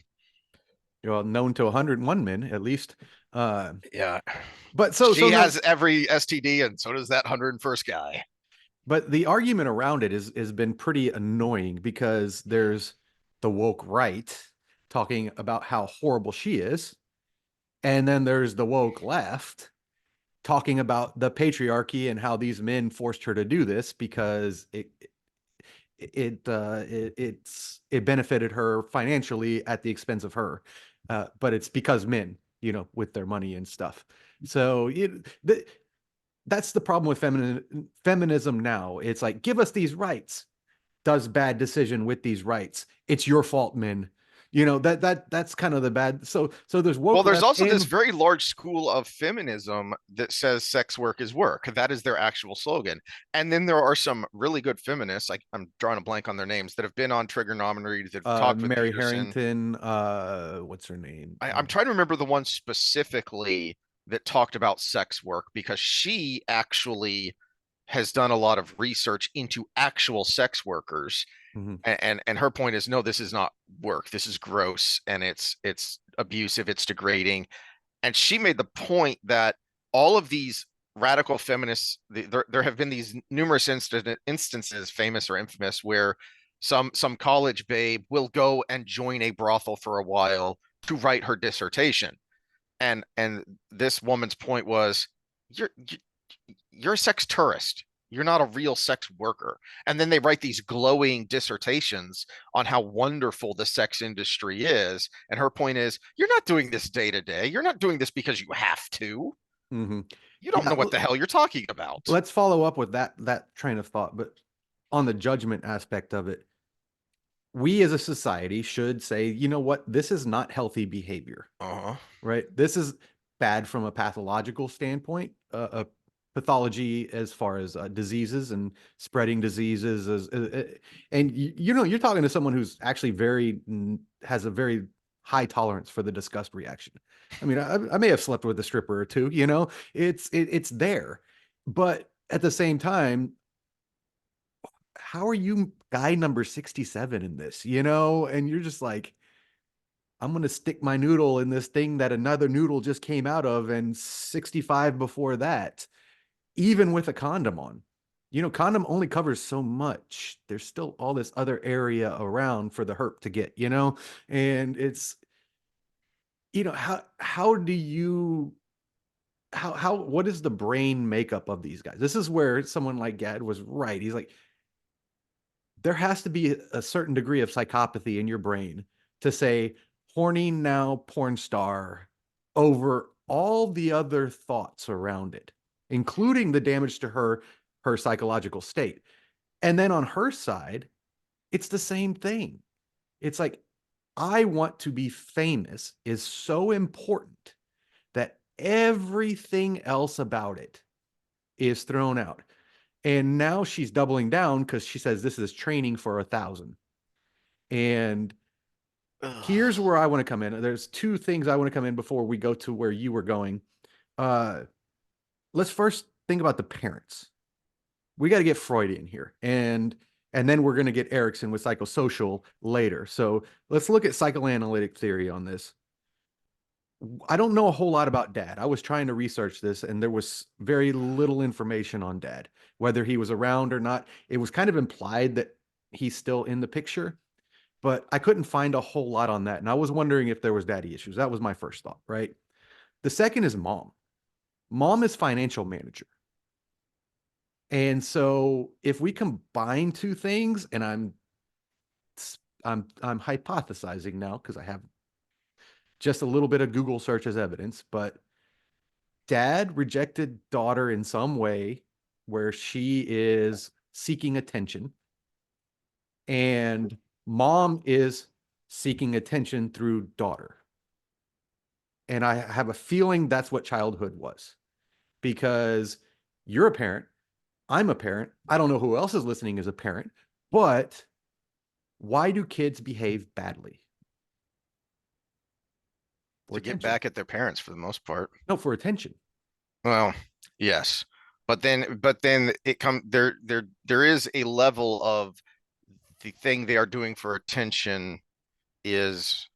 known to 101 men at least. Uh, Yeah. but so She no, has every STD and so does that 101st guy. but the argument around it is has been pretty annoying because there's the woke right talking about how horrible she is, and then there's the woke left talking about the patriarchy and how these men forced her to do this because it benefited her financially at the expense of her, but it's because men, with their money and stuff. So that's the problem with feminism now. It's like, give us these rights, does bad decision with these rights. It's your fault, men. That's kind of the bad. So there's Well, woke there's left also this and very large school of feminism that says sex work is work. That is their actual slogan. And then there are some really good feminists, like I'm drawing a blank on their names, that have been on Trigonometry, that have talked with Mary Peterson. Harrington. What's her name? I'm trying to remember the one specifically that talked about sex work because she actually has done a lot of research into actual sex workers. Mhm. And her point is, no, this is not work. This is gross and it's abusive, it's degrading. And she made the point that all of these radical feminists, there have been these numerous instances, famous or infamous, where some college babe will go and join a brothel for a while to write her dissertation. And this woman's point was, you're you're a sex tourist. You're not a real sex worker. And then they write these glowing dissertations on how wonderful the sex industry is. And her point is, you're not doing this day to day. You're not doing this because you have to. Mhm. You don't Yeah, know what the hell you're talking about. let's follow up with that train of thought, but on the judgment aspect of it, we as a society should say, you know what, this is not healthy behavior, Uh-huh. right? This is bad from a pathological standpoint, a pathology as far as diseases and spreading diseases, and you're talking to someone who's actually has a very high tolerance for the disgust reaction. I mean, I may have slept with a stripper or two, it's there, but at the same time, how are you guy number 67 in this, and you're just like, I'm going to stick my noodle in this thing that another noodle just came out of, and 65 before that, even with a condom on. Condom only covers so much. There's still all this other area around for the herp to get, and it's, how do you, what is the brain makeup of these guys? This is where someone like Gad was right. He's like, there has to be a certain degree of psychopathy in your brain to say horny now porn star over all the other thoughts around it, including the damage to her psychological state. And then on her side, it's the same thing. It's like, I want to be famous is so important that everything else about it is thrown out. And now she's doubling down because she says this is training for 1,000. And here's Ugh. where I want to come in. There's two things I want to come in before we go to where you were going. Uh, let's first think about the parents. We got to get Freud in here, and then we're going to get Erickson with psychosocial later. So let's look at psychoanalytic theory on this. I don't know a whole lot about Dad. I was trying to research this, and there was very little information on Dad, whether he was around or not. It was kind of implied that he's still in the picture, but I couldn't find a whole lot on that. And I was wondering if there was daddy issues. That was my first thought, right? The second is mom. Mom is financial manager. And so if we combine two things, and I'm hypothesizing now because I have just a little bit of Google search as evidence, but dad rejected daughter in some way where she is seeking attention, and mom is seeking attention through daughter. And I have a feeling that's what childhood was, because you're a parent, I'm a parent. I don't know who else is listening as a parent, but why do kids behave badly? For To get attention. back at their parents for the most part. No, for attention. Well, yes. But then it come there is a level of the thing they are doing for attention is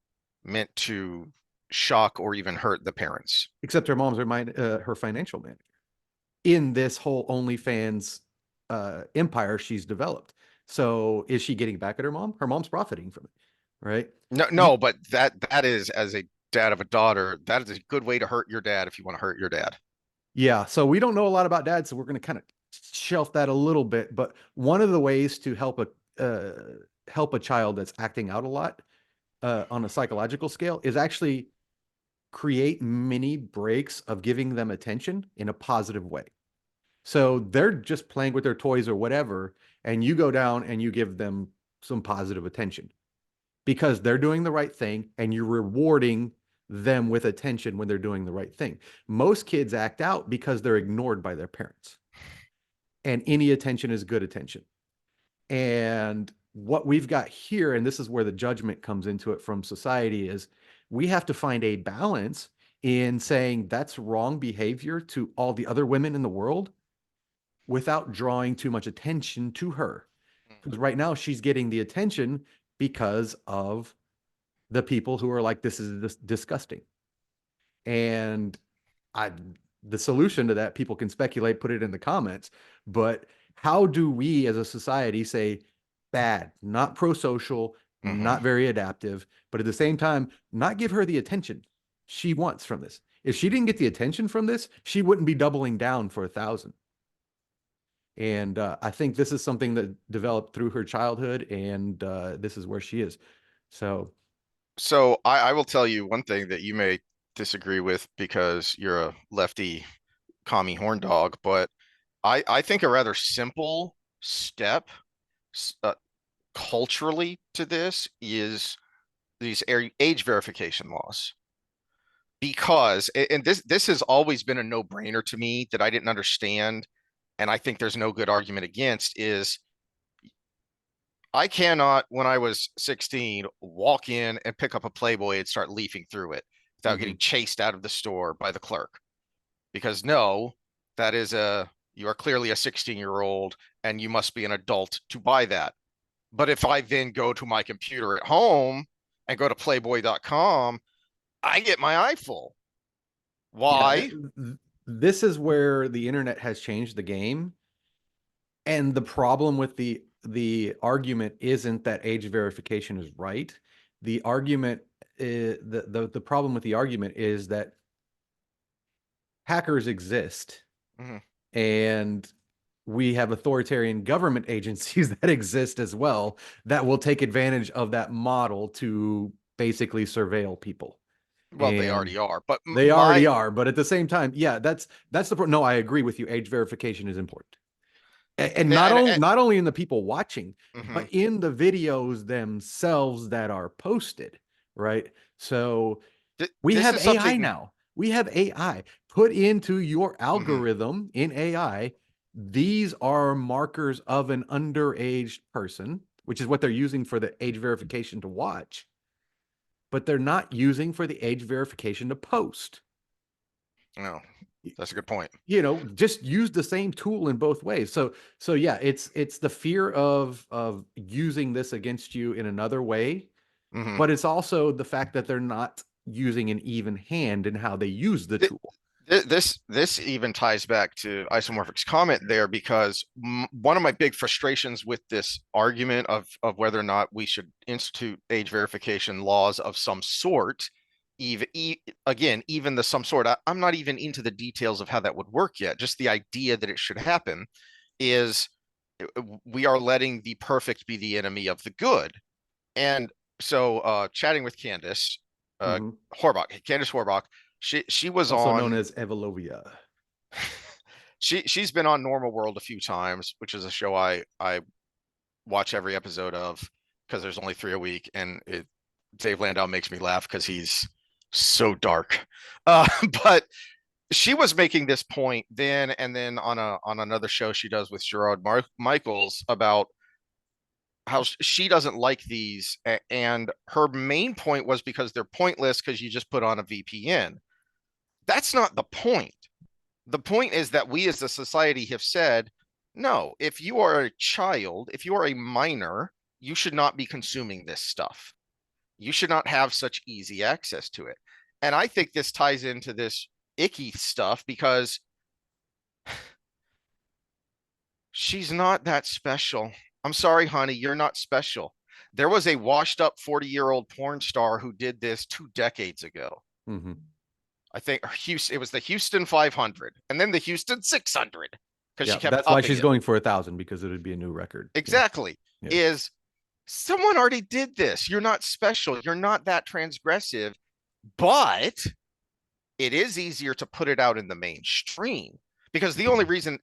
meant to shock or even hurt the parents. Except her mom's her financial manager in this whole OnlyFans empire she's developed. So is she getting back at her mom? Her mom's profiting from it, right? No, You, no, but that is as a dad of a daughter, that is a good way to hurt your dad if you want to hurt your dad. yeah. So we don't know a lot about dad, so we're going to kind of shelf that a little bit. But one of the ways to help a child that's acting out a lot on a psychological scale is actually create mini breaks of giving them attention in a positive way. So they're just playing with their toys or whatever, and you go down and you give them some positive attention because they're doing the right thing and you're rewarding them with attention when they're doing the right thing. Most kids act out because they're ignored by their parents, and any attention is good attention. And what we've got here, and this is where the judgment comes into it from society, is we have to find a balance in saying that's wrong behavior to all the other women in the world without drawing too much attention to her. Because right now she's getting the attention because of the people who are like, this is disgusting. And I, the solution to that, people can speculate, put it in the comments. But how do we as a society say bad, not pro-social, Mm-hmm. not very adaptive, but at the same time, not give her the attention she wants from this? If she didn't get the attention from this, she wouldn't be doubling down for 1,000. And I think this is something that developed through her childhood, and this is where she is. So, So I will tell you one thing that you may disagree with because you're a lefty commie horn dog, but I think a rather simple step uh, culturally to this is these age verification laws. Because and this has always been a no-brainer to me that I didn't understand, and I think there's no good argument against is I cannot, when I was 16, walk in and pick up a Playboy and start leafing through it without mhm. getting chased out of the store by the clerk. Because no, that is you are clearly a 16-year-old and you must be an adult to buy that. But if I then go to my computer at home and go to playboy.com, I get my eye full. Yeah, Why? this is where the internet has changed the game. And the problem with the argument isn't that age verification is right. The argument the problem with the argument is that hackers exist, Mm-hmm. and we have authoritarian government agencies that exist as well that will take advantage of that model to basically surveil people. Well, they And already are. But they already my are, but at the same time, yeah, that's the no, I agree with you. Age verification is important. And and not only in the people watching, mhm. but in the videos themselves that are posted, right? So we This have is AI something. now. We have AI put into your Mhm. algorithm in AI. These are markers of an underage person, which is what they're using for the age verification to watch, but they're not using for the age verification to post. No, that's a good point. Just use the same tool in both ways. So yeah, it's the fear of using this against you in another way, Mhm. but it's also the fact that they're not using an even hand in how they use the Th- tool. this even ties back to Isomorphic's comment there because one of my big frustrations with this argument of whether or not we should institute age verification laws of some sort, even again, even the some sort, I'm not even into the details of how that would work yet. Just the idea that it should happen is we are letting the perfect be the enemy of the good. And so chatting with Candace uh Mhm. Candace Horbach, she was Also known on as Evolovia. she's been on Normal World a few times, which is a show I watch every episode of because there's only 3 a week, and Dave Landau makes me laugh because he's So dark. Uh, but she was making this point then and then on another show she does with Michaels about how she doesn't like these, and her main point was because they're pointless because you just put on a VPN. That's not the point. The point is that we as a society have said, no, if you are a child, if you are a minor, you should not be consuming this stuff. You should not have such easy access to it. And I think this ties into this icky stuff because she's not that special. I'm sorry, honey, you're not special. There was a washed up 40-year-old porn star who did this 2 decades ago. Mm-hmm. I think it was the Houston 500 and then the Houston 600 because Yeah, she kept that's why upping she's it. going for 1,000 because it would be a new record. Yeah, Exactly. yeah. Is someone already did this. You're not special. You're not that transgressive, but it is easier to put it out in the mainstream because the only Mhm. reason.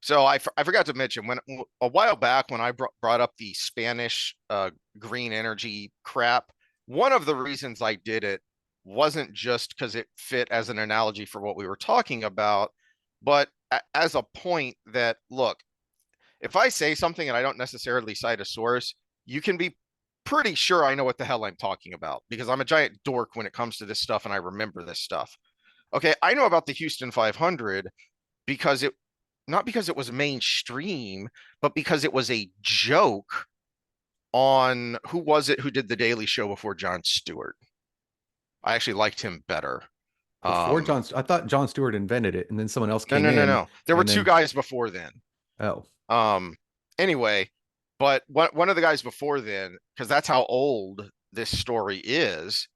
So I forgot to mention when a while back when I brought up the Spanish green energy crap, one of the reasons I did it wasn't just because it fit as an analogy for what we were talking about, but as a point that, look, if I say something and I don't necessarily cite a source, you can be pretty sure I know what the hell I'm talking about because I'm a giant dork when it comes to this stuff and I remember this stuff. Okay, I know about the Houston 500 because it not because it was mainstream, but because it was a joke on who was it who did the Daily Show before Jon Stewart. I actually liked him better. Before Um, John, I thought John Stewart invented it, and then someone else no, came no, no, in, no. There were and two then guys before then. oh, Um, anyway, but one of the guys before then, because that's how old this story is,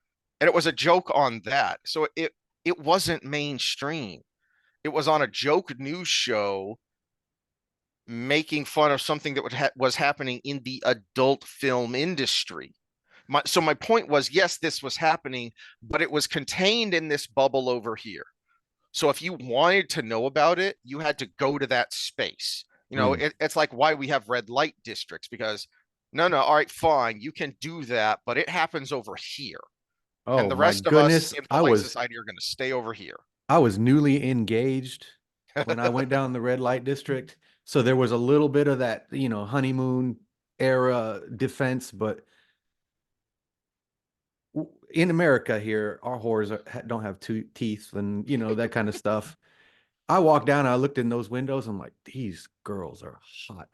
and it was a joke on that. So it wasn't mainstream. It was on a joke news show making fun of something that was happening in the adult film industry. So my point was, yes, this was happening, but it was contained in this bubble over here. So if you wanted to know about it, you had to go to that space. mm. It's like why we have red light districts because no, no, all right, fine, you can do that, but it happens over here. And Oh the my rest of us goodness, in polite society are going to stay over here. I was newly engaged when I went down the red light district, so there was a little bit of that, honeymoon era defense, but in America here, our whores don't have two teeth and that kind of stuff. I walked down, I looked in those windows. I'm like, these girls are hot.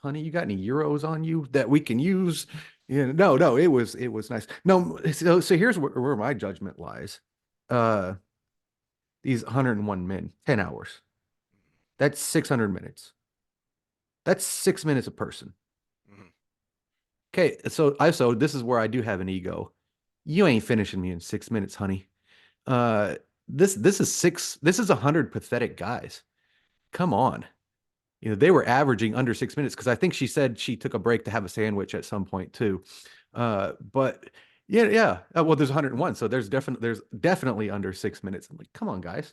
Honey, you got any euros on you that we can use? No, no, it was nice. No, so here's where my judgment lies. Uh, these 101 men, 10 hours. That's 600 minutes. That's 6 minutes a person. Mhm. Okay, so this is where I do have an ego. You ain't finishing me in 6 minutes, honey. Uh, this is 100 pathetic guys. Come on. They were averaging under 6 minutes because I think she said she took a break to have a sandwich at some point too. But yeah, yeah. Well, there's 101, so there's definitely under 6 minutes. I'm like, come on, guys.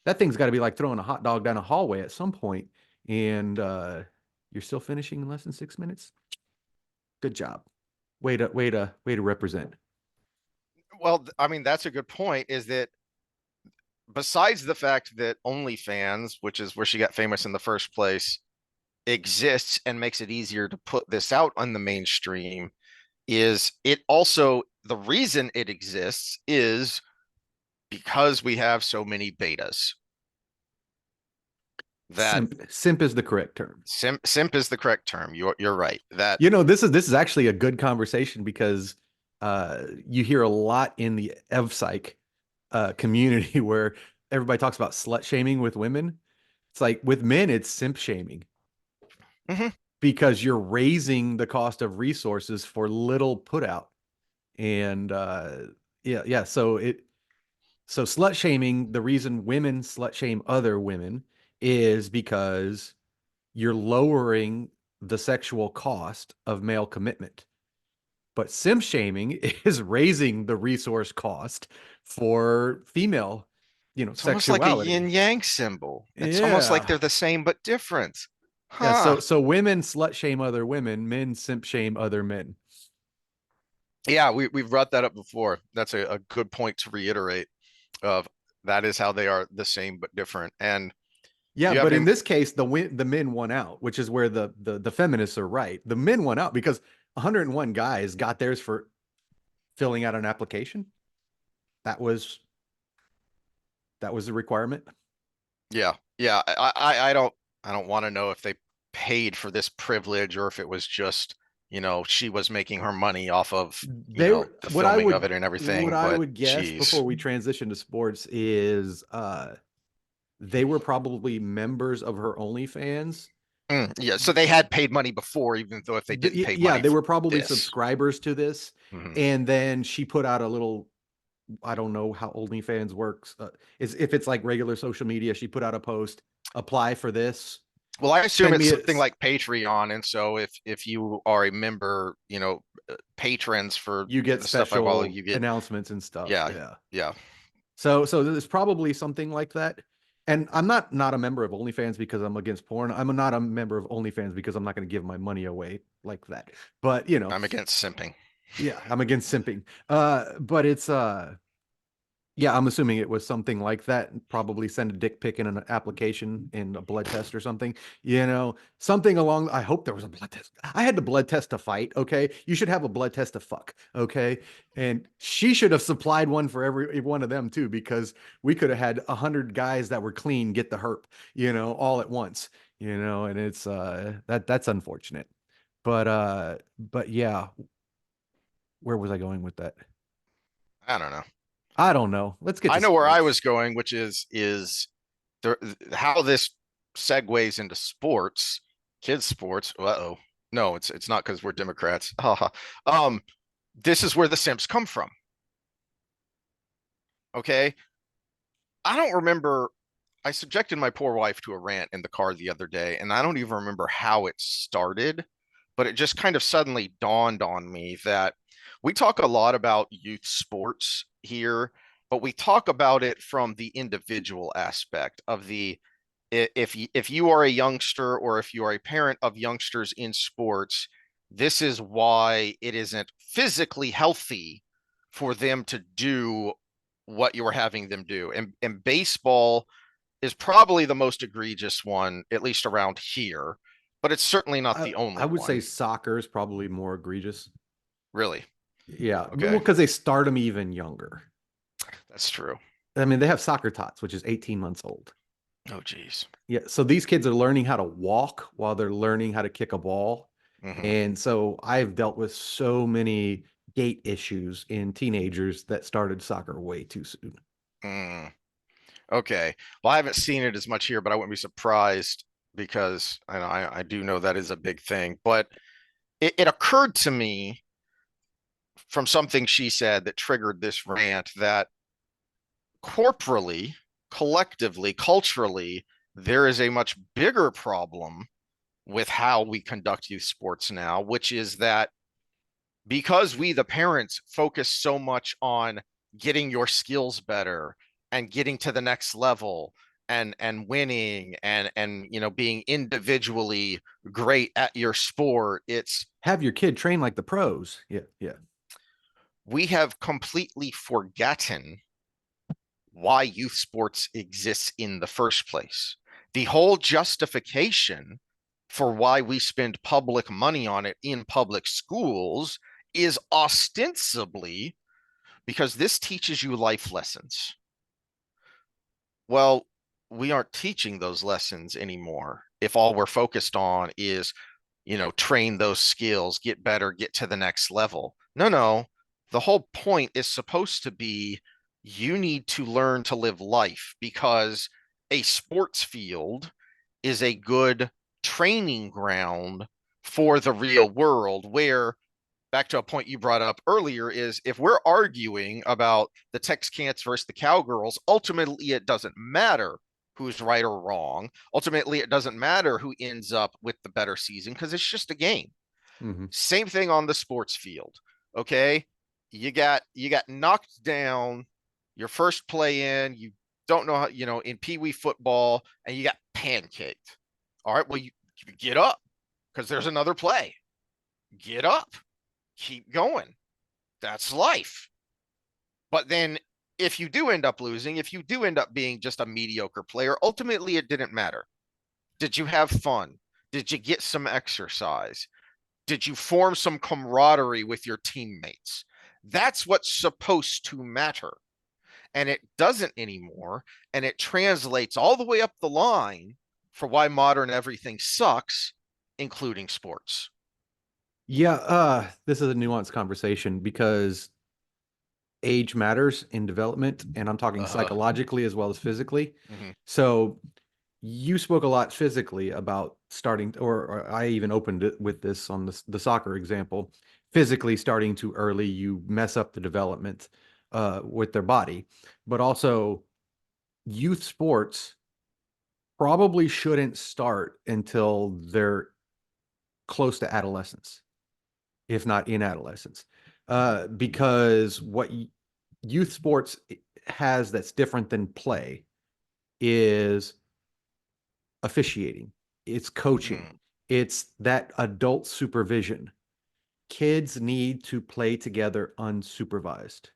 That thing's got to be like throwing a hot dog down a hallway at some point, and you're still finishing in less than 6 minutes. Good job. Way to represent. Well, I mean, that's a good point. Is that besides the fact that OnlyFans, which is where she got famous in the first place, exists and makes it easier to put this out on the mainstream, is it also the reason it exists is because we have so many betas. That Simp is the correct term. simp is the correct term. You're right. That This is actually a good conversation because you hear a lot in the evpsych community where everybody talks about slut shaming with women. It's like with men, it's simp shaming Mhm. because you're raising the cost of resources for little put out. And yeah, yeah. So slut shaming, the reason women slut shame other women is because you're lowering the sexual cost of male commitment. But simp shaming is raising the resource cost for female, it's almost like a sexuality. yin yang symbol. It's almost like Yeah. they're the same but different. Yeah, Huh. so women slut shame other women, men simp shame other men. Yeah, we've brought that up before. That's a good point to reiterate of that is how they are the same but different. And Yeah, you have but in him. this case, the men won out, which is where the feminists are right. The men won out because 101 guys got theirs for filling out an application. That was that was the requirement. Yeah, yeah. I don't want to know if they paid for this privilege or if it was just, she was making her money off of, They were the filming of it and what everything. I But would guess geez. before we transition to sports is they were probably members of her OnlyFans. Yeah, so they had paid money before, even though if they didn't pay Yeah, money they for were probably this. subscribers to this. Hmm. And then she put out a little, I don't know how OnlyFans works. Is if it's like regular social media, she put out a post, apply for this, Well, I assume send it's me a, something like Patreon, and so if you are a member, patrons for you get the stuff I follow, special you get. announcements and stuff. Yeah, Yeah. yeah. So there's probably something like that. And I'm not a member of OnlyFans because I'm against porn. I'm not a member of OnlyFans because I'm not going to give my money away like that. But I'm against simping. yeah, I'm against simping. But it's yeah, I'm assuming it was something like that. Probably send a dick pic in an application in a blood test or something. Something along. I hope there was a blood test. I had the blood test to fight. Okay, you should have a blood test to fuck. Okay, and she should have supplied one for every one of them too, because we could have had 100 guys that were clean get the herp. All at once. And it's that's unfortunate. But yeah, where was I going with that? I don't know. I don't know. Let's get I to know where I sports. was going, which is there how this segues into sports, kids sports. Uh-oh. No, it's not because we're Democrats. Haha. um, this is where the simps come from. Okay. I don't remember. I subjected my poor wife to a rant in the car the other day, and I don't even remember how it started, but it just kind of suddenly dawned on me that we talk a lot about youth sports here, but we talk about it from the individual aspect of the if you are a youngster or if you are a parent of youngsters in sports, this is why it isn't physically healthy for them to do what you're having them do. And baseball is probably the most egregious one, at least around here, but it's certainly not I, the I only would say one. soccer is probably more egregious. Really. Yeah, well, Okay. because they start them even younger. That's true. I mean, they have soccer tots, which is 18 months old. Oh, geez. Yeah, so these kids are learning how to walk while they're learning how to kick a ball. Hmm. And so I've dealt with so many gait issues in teenagers that started soccer way too soon. Mm. Okay. Well, I haven't seen it as much here, but I wouldn't be surprised because I do know that is a big thing. But it occurred to me from something she said that triggered this rant that corporally, collectively, culturally, there is a much bigger problem with how we conduct youth sports now, which is that because we, the parents, focus so much on getting your skills better and getting to the next level and winning and being individually great at your sport, it's Have your kid train like the pros. Yeah, yeah. we have completely forgotten why youth sports exists in the first place. The whole justification for why we spend public money on it in public schools is ostensibly because this teaches you life lessons. Well, we aren't teaching those lessons anymore if all we're focused on is, train those skills, get better, get to the next level. No, no. The whole point is supposed to be you need to learn to live life because a sports field is a good training ground for the real world where back to a point you brought up earlier is if we're arguing about the Texcans versus the Cowgirls, ultimately it doesn't matter who's right or wrong. Ultimately, it doesn't matter who ends up with the better season because it's just a game. Hmm. Same thing on the sports field. Okay. You got knocked down your first play in, you don't know how, in Pee Wee football, and you got pancaked. All right, well, you get up because there's another play. Get up, keep going. That's life. But then if you do end up losing, if you do end up being just a mediocre player, ultimately it didn't matter. Did you have fun? Did you get some exercise? Did you form some camaraderie with your teammates? That's what's supposed to matter. And it doesn't anymore. And it translates all the way up the line for why modern everything sucks, including sports. Yeah, this is a nuanced conversation because age matters in development, and I'm talking Uh-huh. psychologically as well as physically. Mm-hmm. So you spoke a lot physically about starting, or I even opened it with this on the soccer example. Physically starting too early, you mess up the development with their body, but also youth sports probably shouldn't start until they're close to adolescence, if not in adolescence, because what youth sports has that's different than play is officiating, it's coaching, Mm-hmm. it's that adult supervision. Kids need to play together unsupervised.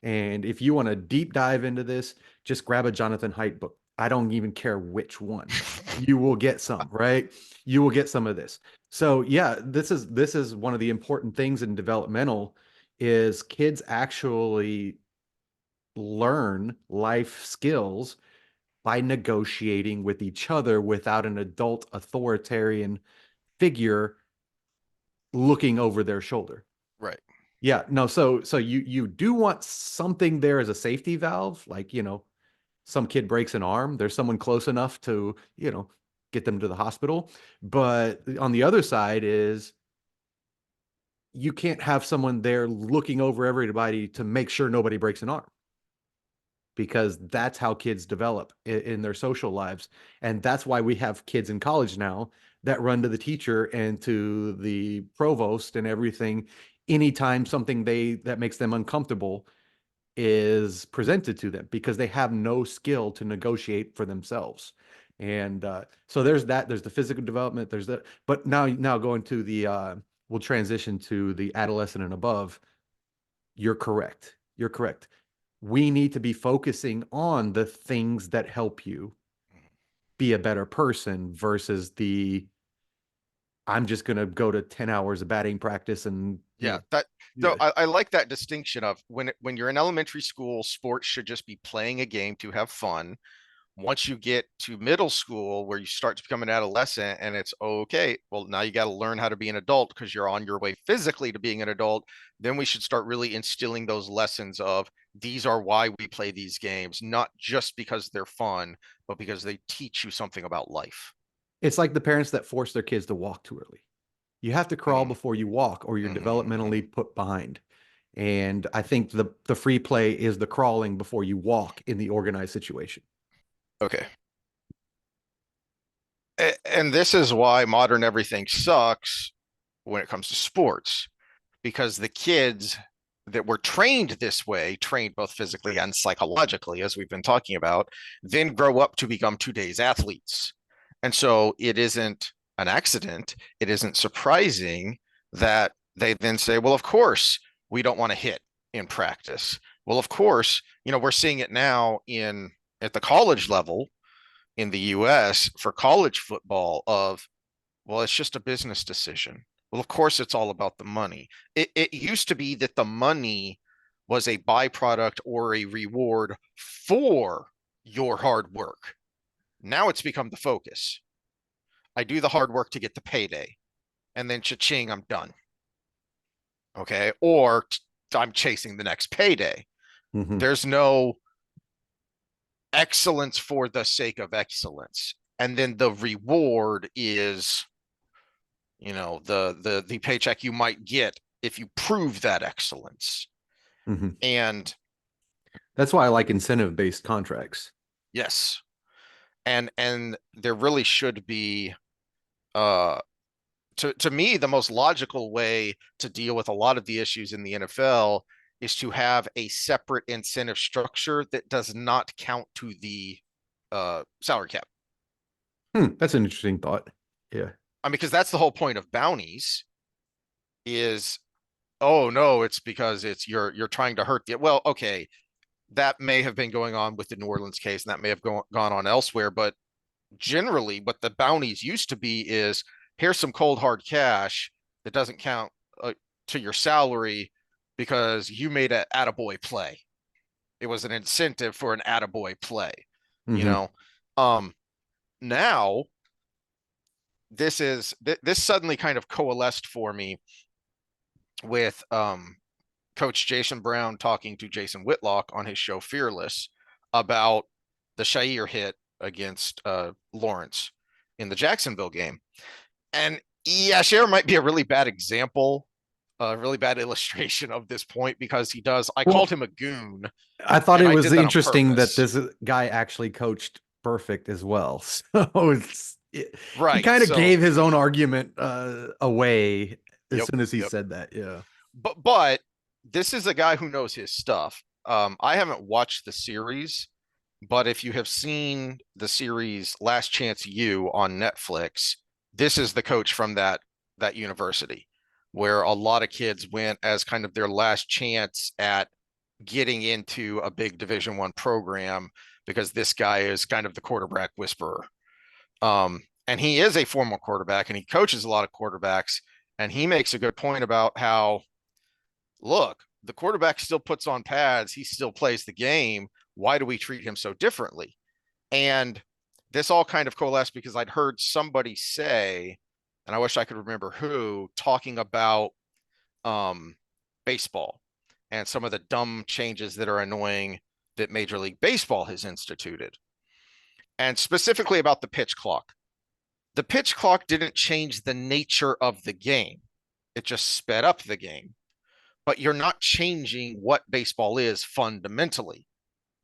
And if you want to deep dive into this, just grab a Jonathan Haidt book. I don't even care which one. You will get some, right? You will get some of this. So yeah, this is one of the important things in developmental is kids actually learn life skills by negotiating with each other without an adult authoritarian figure looking over their shoulder. Right. Yeah, no, so you do want something there as a safety valve, like, some kid breaks an arm, there's someone close enough to, get them to the hospital. But on the other side is you can't have someone there looking over everybody to make sure nobody breaks an arm, because that's how kids develop in their social lives. And that's why we have kids in college now that run to the teacher and to the provost and everything anytime something that makes them uncomfortable is presented to them, because they have no skill to negotiate for themselves. And so there's the physical development, there's that. But now going to we'll transition to the adolescent and above. You're correct. We need to be focusing on the things that help you be a better person versus the I'm just going to go to 10 hours of batting practice and, Yeah, that so yeah. I like that distinction of when you're in elementary school, sports should just be playing a game to have fun. Once you get to middle school, where you start to become an adolescent, and it's okay, well, now you got to learn how to be an adult because you're on your way physically to being an adult. Then we should start really instilling those lessons of these are why we play these games, not just because they're fun, but because they teach you something about life. It's like the parents that force their kids to walk too early. You have to crawl Mm-hmm, before you walk, or you're mm-hmm, mm-hmm. developmentally put behind. And I think the free play is the crawling before you walk in the organized situation. Okay. And this is why modern everything sucks when it comes to sports, because the kids that were trained this way, trained both physically and psychologically, as we've been talking about, then grow up to become today's athletes. And so it isn't an accident. It isn't surprising that they then say, well, of course, we don't want to hit in practice. Well, of course, we're seeing it now in at the college level in the US for college football of, well, it's just a business decision. Well, of course, it's all about the money. It used to be that the money was a byproduct or a reward for your hard work. Now it's become the focus. I do the hard work to get the payday, and then cha-ching, I'm done. Okay. Or I'm chasing the next payday. Mhm. There's no excellence for the sake of excellence. And then the reward is the paycheck you might get if you prove that excellence. Mhm. And That's why I like incentive-based contracts. yes, and there really should be uh to me the most logical way to deal with a lot of the issues in the NFL is to have a separate incentive structure that does not count to the salary cap. That's an interesting thought. Yeah. I mean, because that's the whole point of bounties is Oh no, it's because it's you're trying to hurt the well, okay, that may have been going on with the New Orleans case, and that may have gone on elsewhere, but generally what the bounties used to be is here's some cold hard cash that doesn't count to your salary because you made an attaboy play. It was an incentive for an attaboy play, you Hmm. know. Now this suddenly kind of coalesced for me with Coach Jason Brown talking to Jason Whitlock on his show Fearless about the Shair hit against Lawrence in the Jacksonville game. And yeah, Shair might be a really bad example, a really bad illustration of this point because he does. I called Well, him a goon, I thought and it I was did that on interesting that purpose. this guy actually coached perfect as well. So he Right. kind of So, gave his own argument away as yep, soon as he yep. said that. Yeah. But this is a guy who knows his stuff. I haven't watched the series, but if you have seen the series Last Chance U on Netflix, this is the coach from that university where a lot of kids went as kind of their last chance at getting into a big Division 1 program because this guy is kind of the quarterback whisperer. And he is a former quarterback and he coaches a lot of quarterbacks. And he makes a good point about how, look, the quarterback still puts on pads, he still plays the game. Why do we treat him so differently? And this all kind of coalesced because I'd heard somebody say, and I wish I could remember who, talking about um, baseball and some of the dumb changes that are annoying that Major League Baseball has instituted, and specifically about the pitch clock. The pitch clock didn't change the nature of the game, it just sped up the game. But you're not changing what baseball is fundamentally.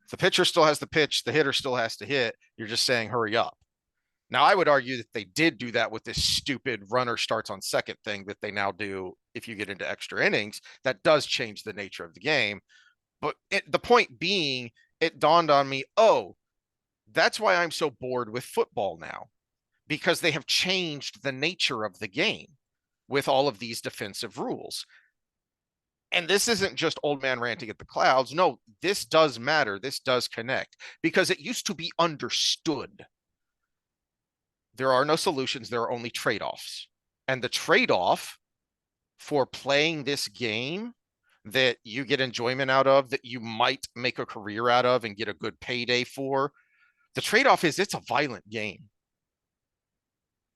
The pitcher still has the pitch, the hitter still has to hit. You're just saying, hurry up. Now, I would argue that they did do that with this stupid runner starts on second thing that they now do if you get into extra innings. That does change the nature of the game. But the point being, it dawned on me, oh, that's why I'm so bored with football now, because they have changed the nature of the game with all of these defensive rules. And this isn't just old man ranting at the clouds. No, this does matter. This does connect because it used to be understood there are no solutions, there are only trade offs. And the trade off for playing this game that you get enjoyment out of, that you might make a career out of and get a good payday for, the trade off is it's a violent game.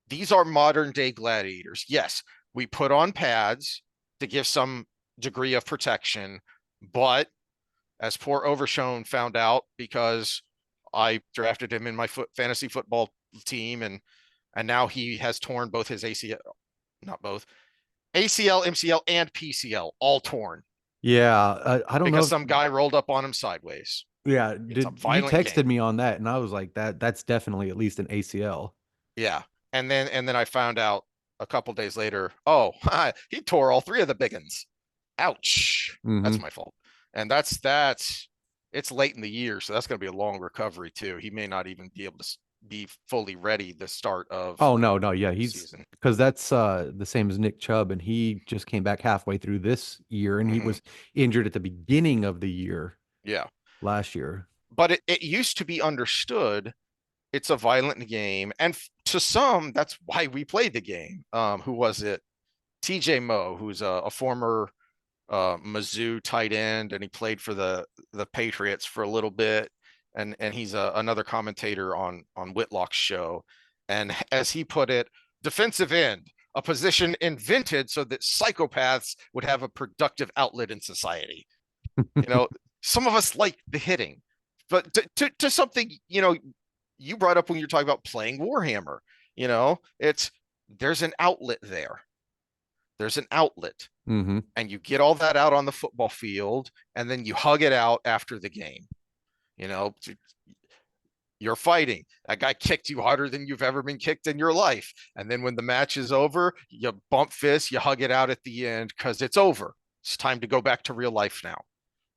These are modern day gladiators. Yes, we put on pads to give some degree of protection, but as poor Overshone found out because I drafted him in my fantasy football team, and now he has torn both his ACL, not both ACL, MCL, and PCL, all torn Yeah. I don't know because if, some guy rolled up on him sideways. yeah, It's a did you violent texted game. me on that and I was like that's definitely at least an ACL. Yeah, and then I found out a couple days later. Oh, he tore all three of the big ones. Ouch. That's Hmm. my fault. And that's it's late in the year, so that's going to be a long recovery too. He may not even be able to be fully ready the start of Oh no, no, yeah, the he's season. because that's the same as Nick Chubb, and he just came back halfway through this year, and he Hmm. was injured at the beginning of the year Yeah, last year. but it used to be understood it's a violent game, and to some, that's why we played the game. Who was it? TJ Moe, who's a former Mizzou tight end, and he played for the Patriots for a little bit, and he's another commentator on Whitlock's show. And as he put it, defensive end, a position invented so that psychopaths would have a productive outlet in society. You know, some of us like the hitting, but to something you brought up when you're talking about playing Warhammer. It's there's an outlet there. There's an outlet Hmm. and you get all that out on the football field and then you hug it out after the game. You know, you're fighting. That guy kicked you harder than you've ever been kicked in your life. And then when the match is over, you bump fists, you hug it out at the end because it's over. It's time to go back to real life now,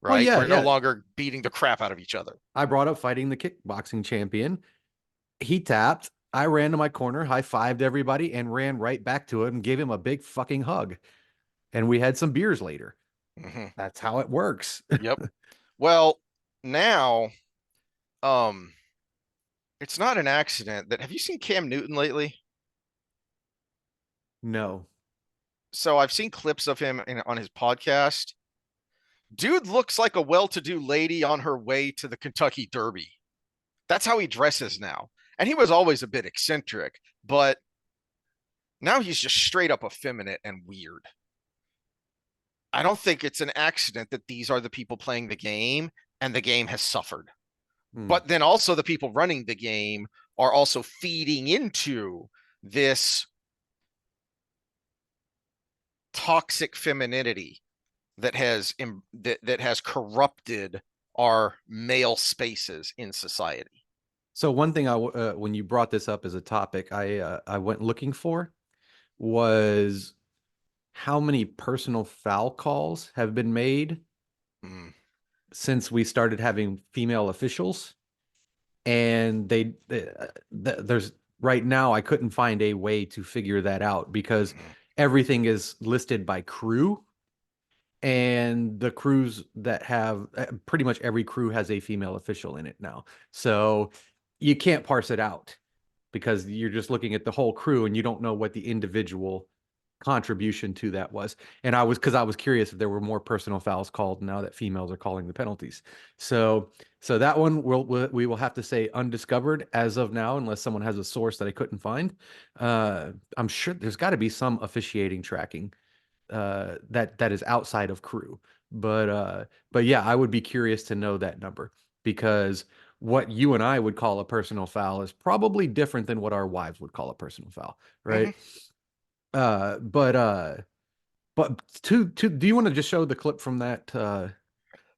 Well, right? yeah, We're no yeah. longer beating the crap out of each other. I brought up fighting the kickboxing champion. He tapped. I ran to my corner, high fived everybody, and ran right back to him and gave him a big fucking hug. and we had some beers later. Mhm. That's how it works. Yep. Well, now, um, it's not an accident that have you seen Cam Newton lately? No. So I've seen clips of him on his podcast. Dude looks like a well-to-do lady on her way to the Kentucky Derby. That's how he dresses now. And he was always a bit eccentric, but now he's just straight up effeminate and weird. I don't think it's an accident that these are the people playing the game and the game has suffered. Hmm. But then also the people running the game are also feeding into this toxic femininity that has corrupted our male spaces in society. So one thing when you brought this up as a topic, I went looking for was how many personal foul calls have been made Mm, since we started having female officials, and there's right now I couldn't find a way to figure that out because mm, everything is listed by crew, and the crews that have pretty much every crew has a female official in it now. So you can't parse it out because you're just looking at the whole crew and you don't know what the individual contribution to that was. And because I was curious if there were more personal fouls called now that females are calling the penalties. So that one we will have to say undiscovered as of now, unless someone has a source that I couldn't find. I'm sure there's got to be some officiating tracking that is outside of crew. But yeah, I would be curious to know that number because what you and I would call a personal foul is probably different than what our wives would call a personal foul, mm-hmm. right? Uh, but uh, but do you want to just show the clip from that?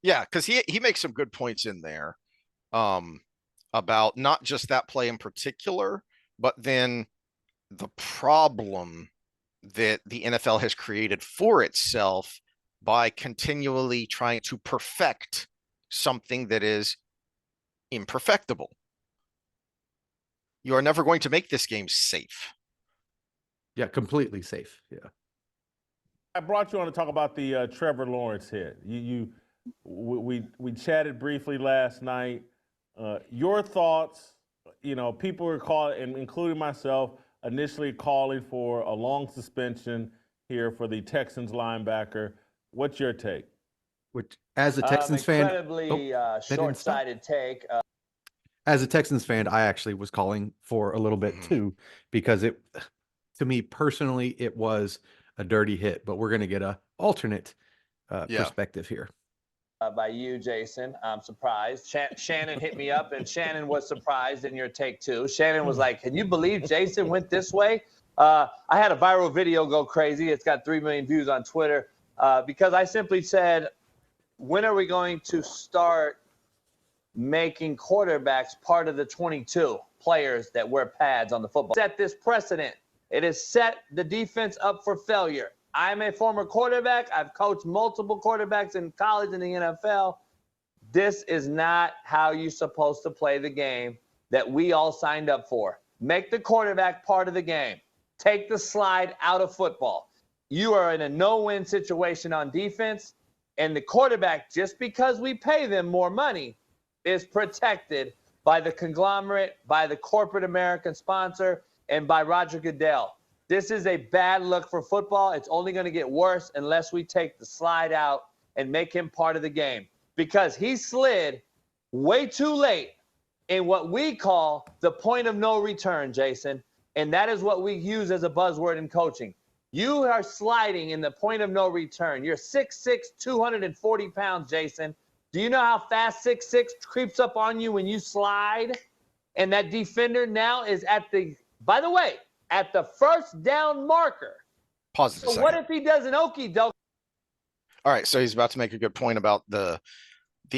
Yeah, because he makes some good points in there um, about not just that play in particular, but then the problem that the NFL has created for itself by continually trying to perfect something that is imperfectible. You are never going to make this game safe. Yeah, completely safe. Yeah. I brought you on to talk about the Trevor Lawrence hit. We chatted briefly last night. Your thoughts? You know, people were calling, and including myself, initially calling for a long suspension here for the Texans linebacker. What's your take? Which, as a Texans fan, Incredibly that didn't stop. short-sighted take. As a Texans fan, I actually was calling for a little bit too, because to me personally, it was a dirty hit. But we're going to get a alternate perspective here. By you, Jason. I'm surprised. Shannon hit me up, and Shannon was surprised in your take too. Shannon was like, "Can you believe Jason went this way?" I had a viral video go crazy. It's got 3 million views on Twitter because I simply said, "When are we going to start making quarterbacks part of the 22 players that wear pads on the football?" Set this precedent. It has set the defense up for failure. I'm a former quarterback. I've coached multiple quarterbacks in college and the NFL. This is not how you're supposed to play the game that we all signed up for. Make the quarterback part of the game. Take the slide out of football. You are in a no-win situation on defense, and the quarterback, just because we pay them more money, is protected by the conglomerate, by the corporate American sponsor, and by Roger Goodell. This is a bad look for football. It's only going to get worse unless we take the slide out and make him part of the game, because he slid way too late in what we call the point of no return, Jason. And that is what we use as a buzzword in coaching. You are sliding in the point of no return. You're 6'6", 240 pounds, Jason. Do you know how fast 6'6" creeps up on you when you slide? And that defender now is by the way, at the first down marker. Pause it a So second. what if he does an okie doke? All right, so he's about to make a good point about the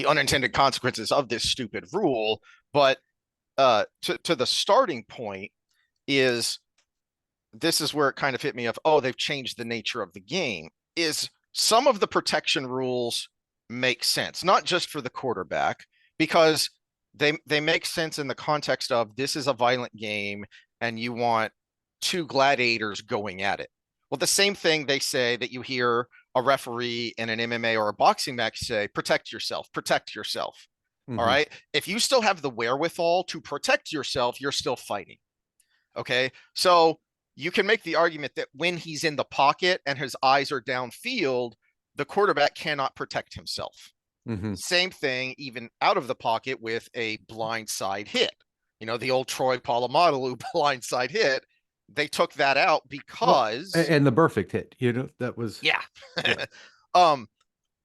unintended consequences of this stupid rule, but to the starting point is this is where it kind of hit me of, oh, they've changed the nature of the game. Is some of the protection rules make sense, not just for the quarterback, because they make sense in the context of this is a violent game and you want two gladiators going at it. Well, the same thing they say that you hear a referee in an MMA or a boxing match say, protect yourself, protect yourself. All right. If you still have the wherewithal to protect yourself, you're still fighting. Okay. So you can make the argument that when he's in the pocket and his eyes are downfield, the quarterback cannot protect himself. Same thing, even out of the pocket with a blindside hit. You know, the old Troy Polamalu blindside hit. They took that out because and the perfect hit, you know, that was yeah. Yeah.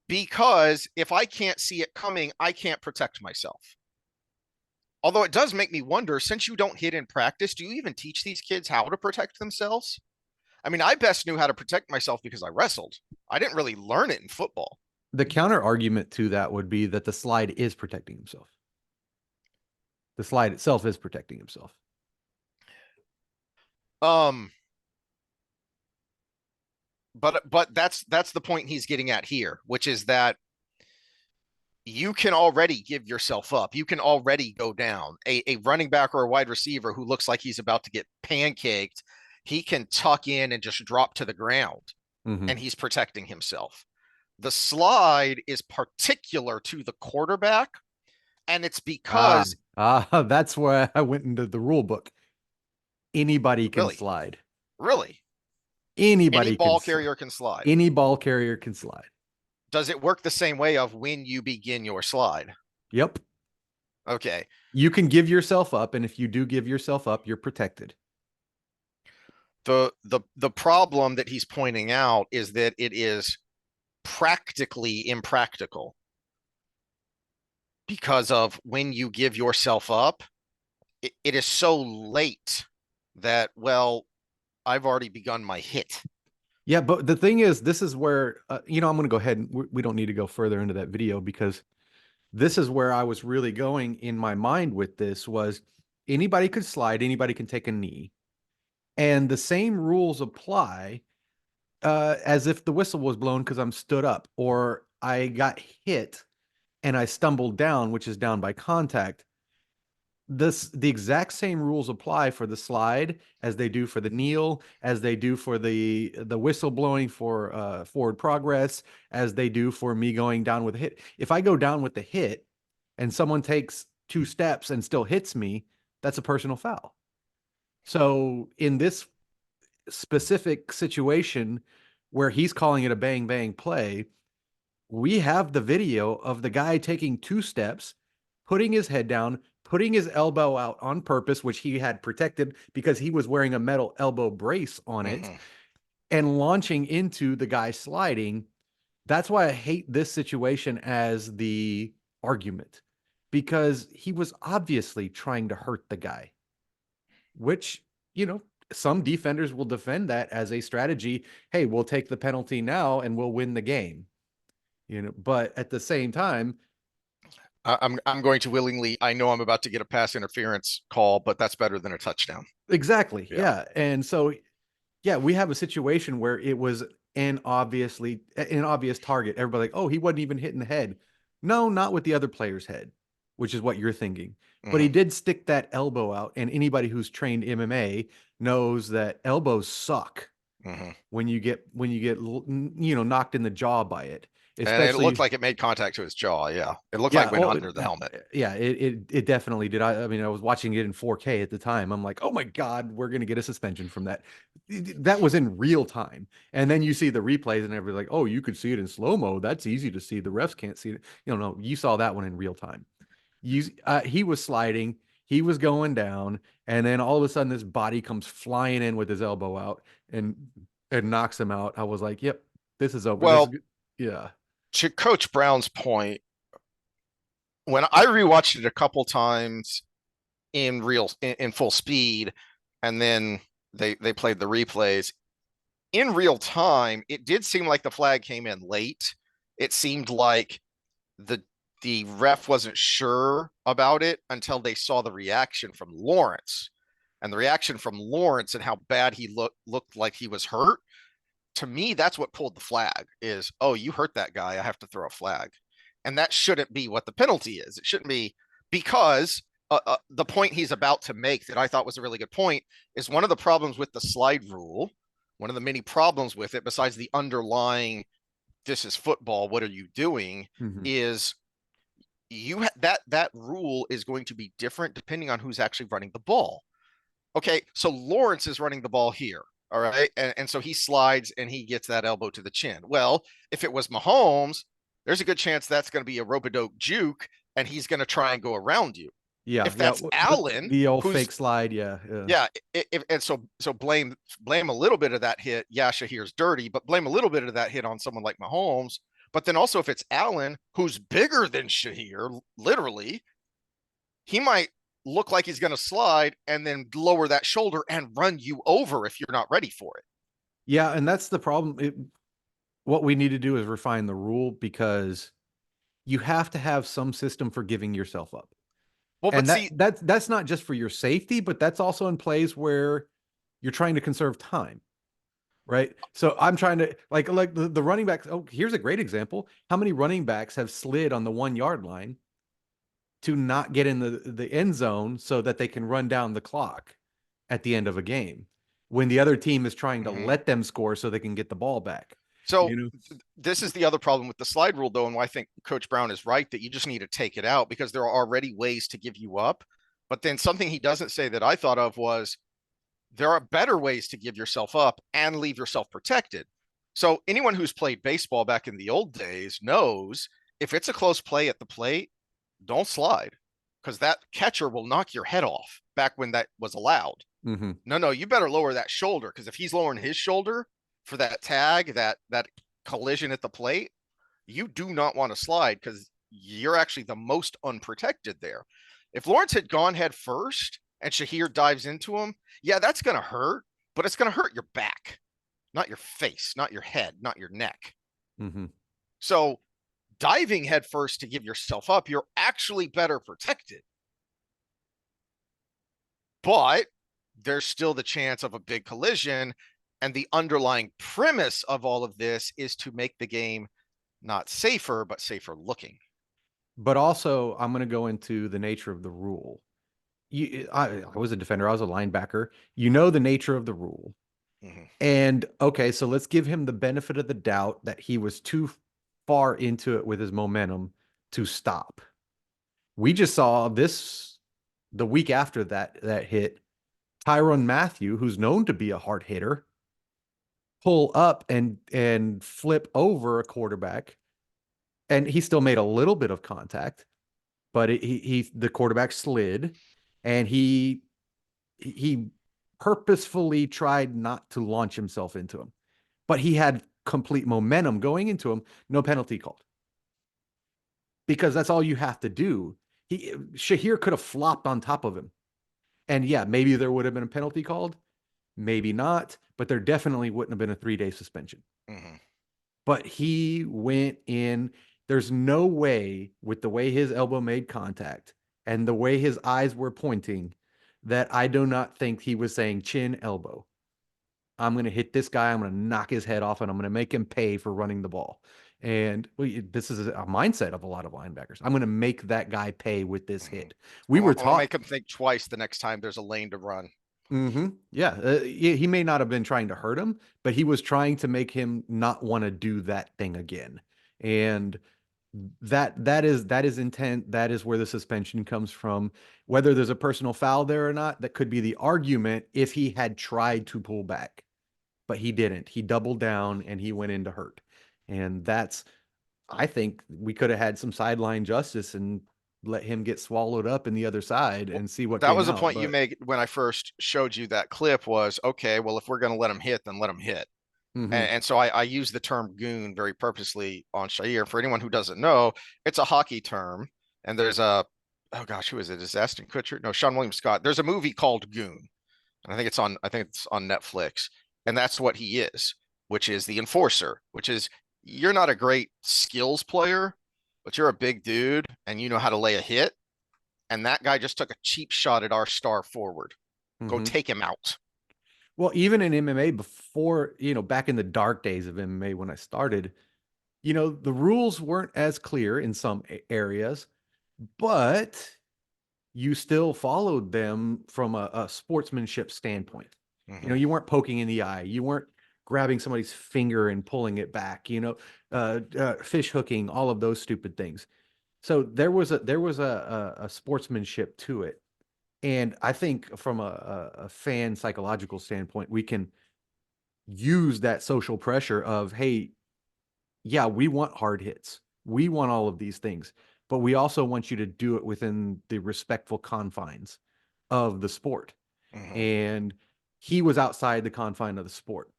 Because if I can't see it coming, I can't protect myself. Although it does make me wonder, since you don't hit in practice, do you even teach these kids how to protect themselves? I mean, I best knew how to protect myself because I wrestled. I didn't really learn it in football. The counter argument to that would be that the slide is protecting himself. The slide itself is protecting himself. But that's the point he's getting at here, which is that you can already give yourself up. You can already go down. A running back or a wide receiver who looks like he's about to get pancaked, he can tuck in and just drop to the ground, and he's protecting himself. The slide is particular to the quarterback, and it's because that's where I went into the rule book. Anybody can really, slide. Really? Anybody Any ball carrier can slide. Any ball carrier can slide. Does it work the same way of when you begin your slide? Yep. Okay. You can give yourself up, and if you do give yourself up, you're protected. The problem that he's pointing out is that it is practically impractical because of when you give yourself up, it is so late that, well, I've already begun my hit. Yeah, but the thing is, this is where, you know, I'm going to go ahead and we don't need to go further into that video because this is where I was really going in my mind with this was anybody could slide, anybody can take a knee. And the same rules apply as if the whistle was blown because I'm stood up or I got hit and I stumbled down, which is down by contact. The exact same rules apply for the slide as they do for the kneel, as they do for the whistle blowing for forward progress, as they do for me going down with a hit. If I go down with the hit and someone takes 2 steps and still hits me, that's a personal foul. So in this specific situation where he's calling it a bang bang play, we have the video of the guy taking 2 steps, putting his head down, putting his elbow out on purpose, which he had protected because he was wearing a metal elbow brace on it, and launching into the guy sliding. That's why I hate this situation as the argument, because he was obviously trying to hurt the guy, which, you know, some defenders will defend that as a strategy. Hey, we'll take the penalty now and we'll win the game. You know, but at the same time, I'm going to willingly, I know I'm about to get a pass interference call, but that's better than a touchdown. Exactly. Yeah. And so, yeah, we have a situation where it was an obvious target. Everybody like, oh, he wasn't even hitting the head. No, not with the other player's head, which is what you're thinking. But he did stick that elbow out. And anybody who's trained MMA knows that elbows suck when you get, you know, knocked in the jaw by it. And it looked like it made contact to his jaw. Yeah. It looked like it went under the helmet. Yeah, it definitely did. I mean, I was watching it in 4K at the time. I'm like, oh my God, we're going to get a suspension from that. That was in real time. And then you see the replays and everybody's like, oh, you could see it in slow-mo. That's easy to see. The refs can't see it. You know, no, you saw that one in real time. He was sliding. He was going down. And then all of a sudden this body comes flying in with his elbow out and knocks him out. I was like, yep, this is over. Well, yeah. To Coach Brown's point, when I rewatched it a couple times in full speed, and then they played the replays in real time, it did seem like the flag came in late. It seemed like the ref wasn't sure about it until they saw the reaction from Lawrence, and the reaction from Lawrence and how bad he looked like he was hurt. To me, that's what pulled the flag is, oh, you hurt that guy, I have to throw a flag. And that shouldn't be what the penalty is. It shouldn't be, because the point he's about to make that I thought was a really good point is one of the problems with the slide rule one of the many problems with it, besides the underlying, this is football, what are you doing, is that rule is going to be different depending on who's actually running the ball. Okay, so Lawrence is running the ball here. All right. And so he slides and he gets that elbow to the chin. Well, if it was Mahomes, there's a good chance that's going to be a rope-a-dope juke and he's going to try and go around you. Yeah. If that's Allen, the old fake slide. Yeah. And so blame a little bit of that hit. Yeah, Shahir's dirty, but blame a little bit of that hit on someone like Mahomes. But then also if it's Allen, who's bigger than Shahir, literally, he might look like he's going to slide and then lower that shoulder and run you over if you're not ready for it. Yeah, and that's the problem. What we need to do is refine the rule, because you have to have some system for giving yourself up. Well, and but that's not just for your safety, but that's also in plays where you're trying to conserve time, right? So I'm trying to like the running backs. Oh, here's a great example. How many running backs have slid on the 1 yard line to not get in the end zone so that they can run down the clock at the end of a game when the other team is trying to let them score so they can get the ball back? So this is the other problem with the slide rule, though, and why I think Coach Brown is right that you just need to take it out, because there are already ways to give you up. But then something he doesn't say that I thought of was there are better ways to give yourself up and leave yourself protected. So anyone who's played baseball back in the old days knows if it's a close play at the plate, don't slide, because that catcher will knock your head off back when that was allowed. No, you better lower that shoulder, because if he's lowering his shoulder for that tag, that collision at the plate, you do not want to slide, because you're actually the most unprotected there. If Lawrence had gone head first and Shahir dives into him, yeah, that's going to hurt, but it's going to hurt your back, not your face, not your head, not your neck. So diving head first to give yourself up, you're actually better protected. But there's still the chance of a big collision. And the underlying premise of all of this is to make the game not safer, but safer looking. But also, I'm going to go into the nature of the rule. I was a defender. I was a linebacker. You know the nature of the rule. And okay, so let's give him the benefit of the doubt that he was too far into it with his momentum to stop. We just saw this the week after that hit. Tyrann Mathieu, who's known to be a hard hitter, pull up and flip over a quarterback, and he still made a little bit of contact, but the quarterback slid, and he purposefully tried not to launch himself into him, but he had complete momentum going into him. No penalty called, because that's all you have to do. Shahir could have flopped on top of him, and yeah, maybe there would have been a penalty called, maybe not, but there definitely wouldn't have been a 3-day suspension. But he went in. There's no way, with the way his elbow made contact and the way his eyes were pointing, that I do not think he was saying chin, elbow. I'm going to hit this guy. I'm going to knock his head off, and I'm going to make him pay for running the ball. And this is a mindset of a lot of linebackers. I'm going to make that guy pay with this hit. We were taught. Make him think twice the next time there's a lane to run. Yeah. He may not have been trying to hurt him, but he was trying to make him not want to do that thing again. And that is intent. That is where the suspension comes from. Whether there's a personal foul there or not, that could be the argument if he had tried to pull back, but he didn't. He doubled down and he went in to hurt. And I think we could have had some sideline justice and let him get swallowed up in the other side and see what that was a point you made when I first showed you that clip was, okay, well, if we're going to let him hit, then let him hit. And so I use the term goon very purposely on Shahir. For anyone who doesn't know, it's a hockey term. And there's oh gosh, who is it? Is Ashton Kutcher? No, Sean William Scott. There's a movie called Goon. And I think it's on Netflix. And that's what he is, which is the enforcer, which is you're not a great skills player, but you're a big dude and you know how to lay a hit. And that guy just took a cheap shot at our star forward. Go take him out. Well, even in MMA before, back in the dark days of MMA when I started, the rules weren't as clear in some areas, but you still followed them from a sportsmanship standpoint. You weren't poking in the eye. You weren't grabbing somebody's finger and pulling it back, fish hooking, all of those stupid things. So there was a sportsmanship to it. And I think from a fan psychological standpoint, we can use that social pressure of, hey, yeah, we want hard hits. We want all of these things, but we also want you to do it within the respectful confines of the sport. Mhm. And he was outside the confine of the sport.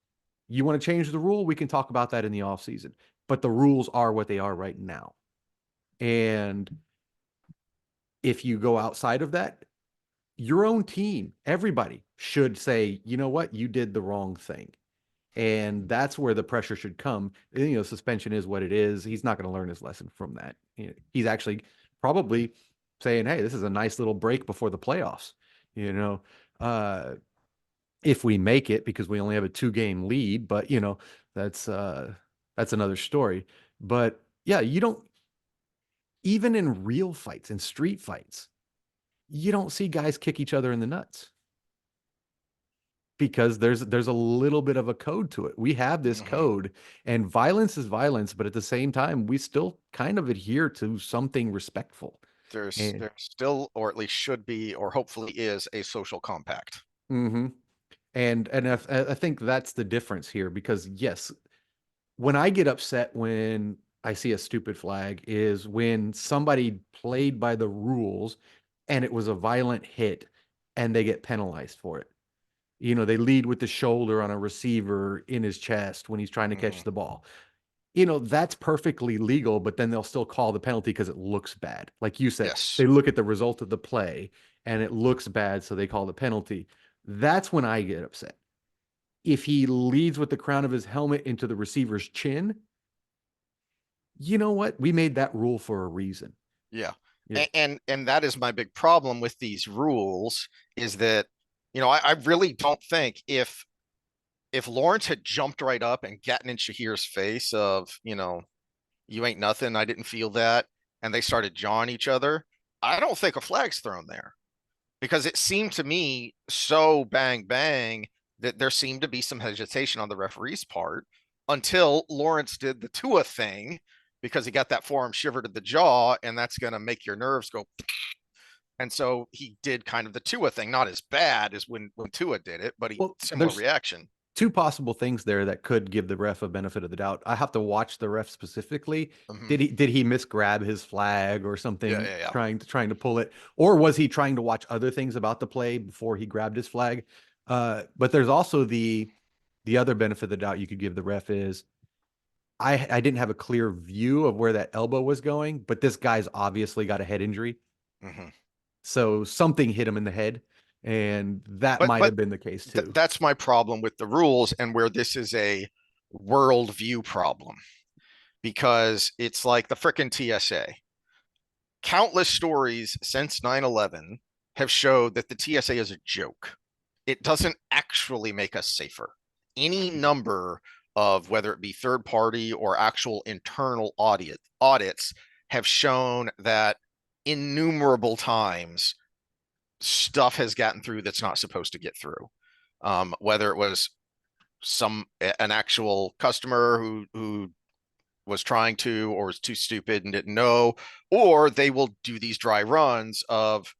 You want to change the rule? We can talk about that in the off season, but the rules are what they are right now. And if you go outside of that, your own team, everybody should say, you know what, you did the wrong thing. And that's where the pressure should come. Suspension is what it is. He's not going to learn his lesson from that. He's actually probably saying, hey, this is a nice little break before the playoffs. If we make it, because we only have a 2-game lead, but that's another story. But yeah, you don't, even in real fights, in street fights, you don't see guys kick each other in the nuts, because there's a little bit of a code to it. We have this code, and violence is violence, but at the same time, we still kind of adhere to something respectful. There's still, or at least should be, or hopefully is, a social compact. Mm-hmm. And I think that's the difference here, because yes, when I get upset when I see a stupid flag is when somebody played by the rules and it was a violent hit and they get penalized for it. They lead with the shoulder on a receiver in his chest when he's trying to catch the ball. That's perfectly legal, but then they'll still call the penalty because it looks bad. Like you said, Yes. they look at the result of the play and it looks bad, so they call the penalty. That's when I get upset. If he leads with the crown of his helmet into the receiver's chin, you know what? We made that rule for a reason. Yeah. Yeah. And that is my big problem with these rules, is that, I really don't think if Lawrence had jumped right up and gotten in Shahir's face of, you ain't nothing, I didn't feel that, and they started jawing each other, I don't think a flag's thrown there, because it seemed to me so bang bang that there seemed to be some hesitation on the referee's part until Lawrence did the Tua thing, because he got that forearm shiver to the jaw, and that's going to make your nerves go. And so he did kind of the Tua thing, not as bad as when Tua did it, but similar reaction. Two possible things there that could give the ref a benefit of the doubt. I have to watch the ref specifically. Did he misgrab his flag or something, Yeah. trying to pull it, or was he trying to watch other things about the play before he grabbed his flag? But there's also the other benefit of the doubt you could give the ref is I didn't have a clear view of where that elbow was going, but this guy's obviously got a head injury. So something hit him in the head, and that might have been the case too. That's my problem with the rules, and where this is a worldview problem, because it's like the frickin' TSA. Countless stories since 9/11 have showed that the TSA is a joke. It doesn't actually make us safer. Any number of, whether it be third party or actual internal audits have shown that innumerable times stuff has gotten through that's not supposed to get through. Whether it was an actual customer who was trying to, or was too stupid and didn't know, or they will do these dry runs of,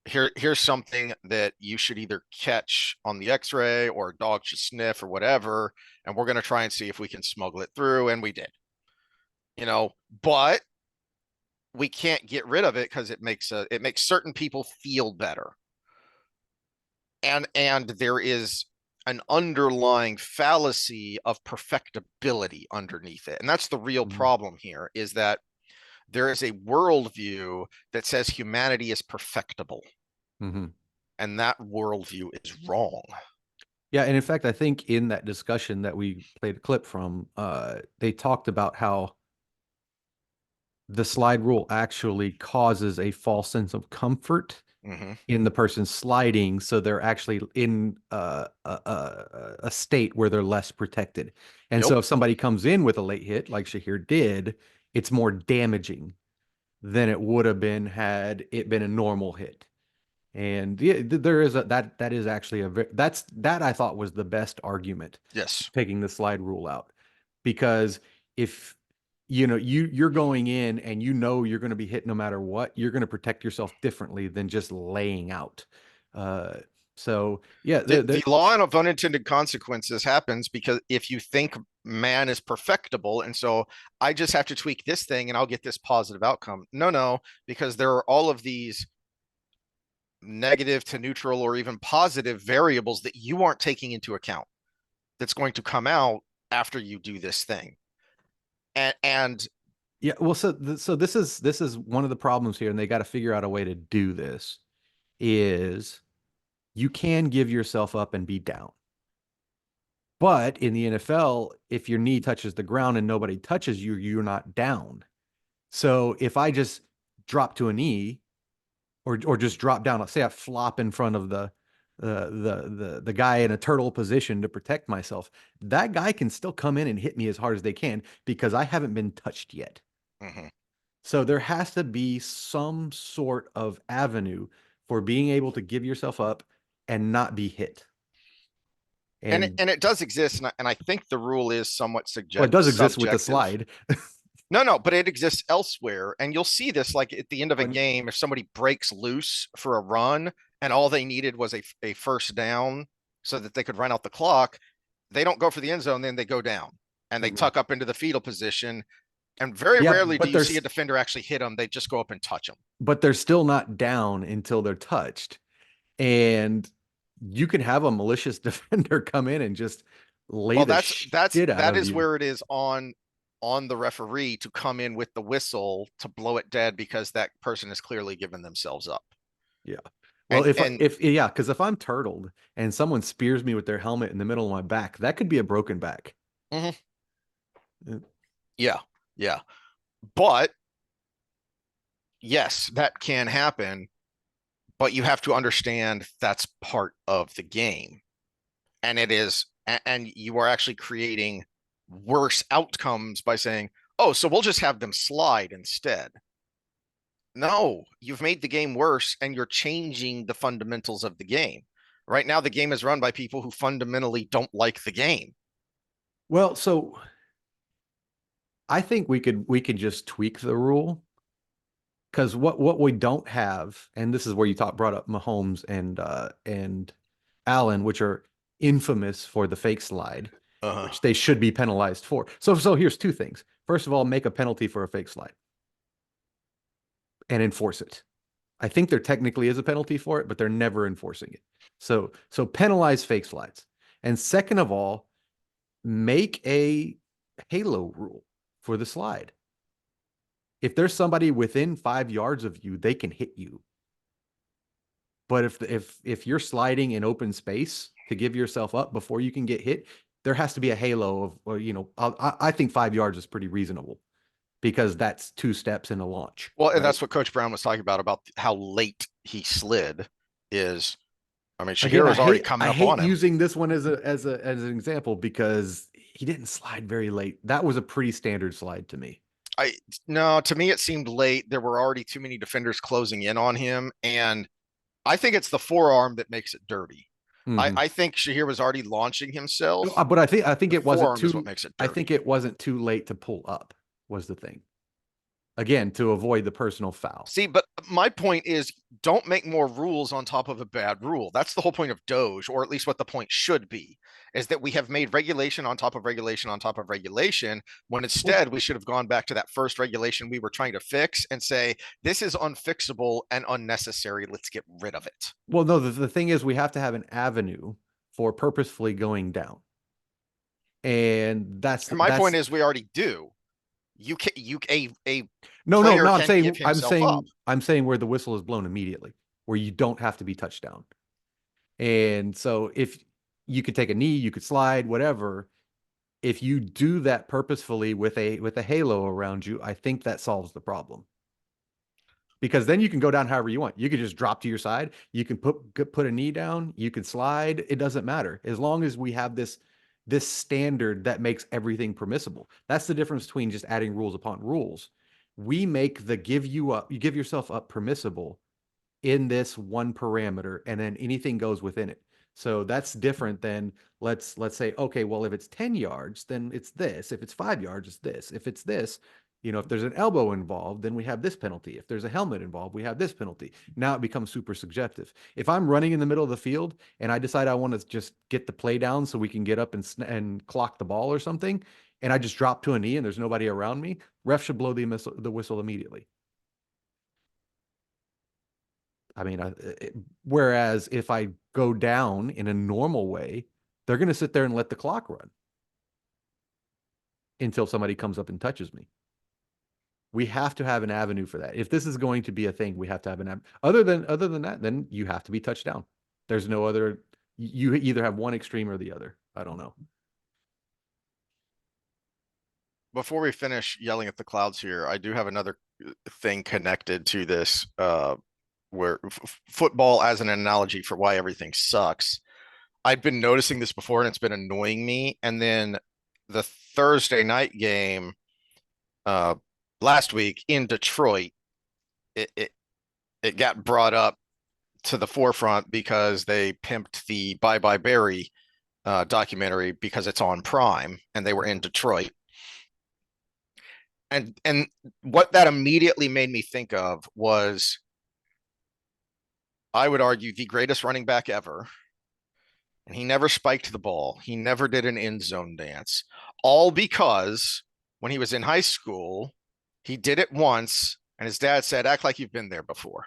here's something that you should either catch on the x-ray or a dog should sniff or whatever, and we're going to try and see if we can smuggle it through, and we did. But we can't get rid of it because it makes certain people feel better, and there is an underlying fallacy of perfectibility underneath it. And that's the real problem here, is that there is a worldview that says humanity is perfectible. And that worldview is wrong. Yeah. And in fact, I think in that discussion that we played a clip from, they talked about how the slide rule actually causes a false sense of comfort in the person sliding, so they're actually in a state where they're less protected. And so if somebody comes in with a late hit like Shahir did, it's more damaging than it would have been had it been a normal hit. And yeah, there is that is actually that I thought was the best argument, Yes. taking the slide rule out, because if you're going in and you're going to be hit no matter what, you're going to protect yourself differently than just laying out. So yeah, The law of unintended consequences happens because if you think man is perfectible, and so I just have to tweak this thing and I'll get this positive outcome. No, because there are all of these negative to neutral or even positive variables that you aren't taking into account that's going to come out after you do this thing. And yeah, well, so this is one of the problems here, and they got to figure out a way to do this. Is you can give yourself up and be down. But in the NFL, if your knee touches the ground and nobody touches you, you're not down. So if I just drop to a knee or just drop down, let's say I flop in front of the guy in a turtle position to protect myself, that guy can still come in and hit me as hard as they can because I haven't been touched yet. mm-hmm. So there has to be some sort of avenue for being able to give yourself up and not be hit. And it does exist, and I think the rule is somewhat well, it does exist with the subjective. slide. No, but it exists elsewhere, and you'll see this like at the end of a game if somebody breaks loose for a run and all they needed was a first down so that they could run out the clock. They don't go for the end zone, then they go down and they tuck up into the fetal position. And very rarely do you see a defender actually hit them. They just go up and touch them. But they're still not down until they're touched. And you can have a malicious defender come in and just lay the shit out of you. That is where it is on the referee to come in with the whistle to blow it dead because that person has clearly given themselves up. Yeah. Well, if because if I'm turtled and someone spears me with their helmet in the middle of my back, that could be a broken back. Mm-hmm. Yeah. But yes, that can happen. But you have to understand that's part of the game. And it is, and you are actually creating worse outcomes by saying, oh, so we'll just have them slide instead. No, you've made the game worse and you're changing the fundamentals of the game. Right now, the game is run by people who fundamentally don't like the game. Well, so I think we could just tweak the rule, because what we don't have, and this is where you brought up Mahomes and Allen, which are infamous for the fake slide, which they should be penalized for. So here's two things. First of all, make a penalty for a fake slide and enforce it. I think there technically is a penalty for it, but they're never enforcing it. So penalize fake slides. And second of all, make a halo rule for the slide. If there's somebody within 5 yards of you, they can hit you. But if you're sliding in open space to give yourself up before you can get hit, there has to be a halo of, I think 5 yards is pretty reasonable, because that's 2 steps in a launch. Well, and that's what Coach Brown was talking about how late he slid is. I mean, Shahir was already coming up on him. I hate using this one as an example because he didn't slide very late. That was a pretty standard slide to me. No, to me, it seemed late. There were already too many defenders closing in on him. And I think it's the forearm that makes it dirty. Mm-hmm. I think Shahir was already launching himself. But I think it wasn't too, what makes it dirty. I think it wasn't too late to pull up was the thing. Again, to avoid the personal foul. See, but my point is, don't make more rules on top of a bad rule. That's the whole point of Doge, or at least what the point should be, is that we have made regulation on top of regulation on top of regulation, when instead we should have gone back to that first regulation we were trying to fix and say, this is unfixable and unnecessary. Let's get rid of it. Well, no, the thing is, we have to have an avenue for purposefully going down. And that's my point is, we already do. No, I'm saying where the whistle is blown immediately, where you don't have to be touched down. And so if you could take a knee, you could slide, whatever. If you do that purposefully with a halo around you, I think that solves the problem. Because then you can go down however you want. You could just drop to your side. You can put a knee down. You can slide. It doesn't matter, as long as we have this standard that makes everything permissible. That's the difference between just adding rules upon rules. We make the you give yourself up permissible, in this one parameter, and then anything goes within it. So that's different than let's say, okay, well, if it's 10 yards, then it's this. If it's 5 yards, it's this. If it's this, if there's an elbow involved, then we have this penalty. If there's a helmet involved, we have this penalty. Now it becomes super subjective. If I'm running in the middle of the field and I decide I want to just get the play down so we can get up and clock the ball or something, and I just drop to a knee and there's nobody around me, ref should blow the whistle immediately. I mean, whereas if I go down in a normal way, they're going to sit there and let the clock run until somebody comes up and touches me. We have to have an avenue for that. If this is going to be a thing, we have to have an other than that, then you have to be touchdown. There's no other. You either have one extreme or the other. I don't know. Before we finish yelling at the clouds here, I do have another thing connected to this, where football as an analogy for why everything sucks. I've been noticing this before and it's been annoying me. And then the Thursday night game last week in Detroit, it got brought up to the forefront because they pimped the Bye Bye Barry documentary because it's on Prime and they were in Detroit. And what that immediately made me think of was, I would argue, the greatest running back ever. And he never spiked the ball. He never did an end zone dance. All because when he was in high school, he did it once and his dad said, act like you've been there before.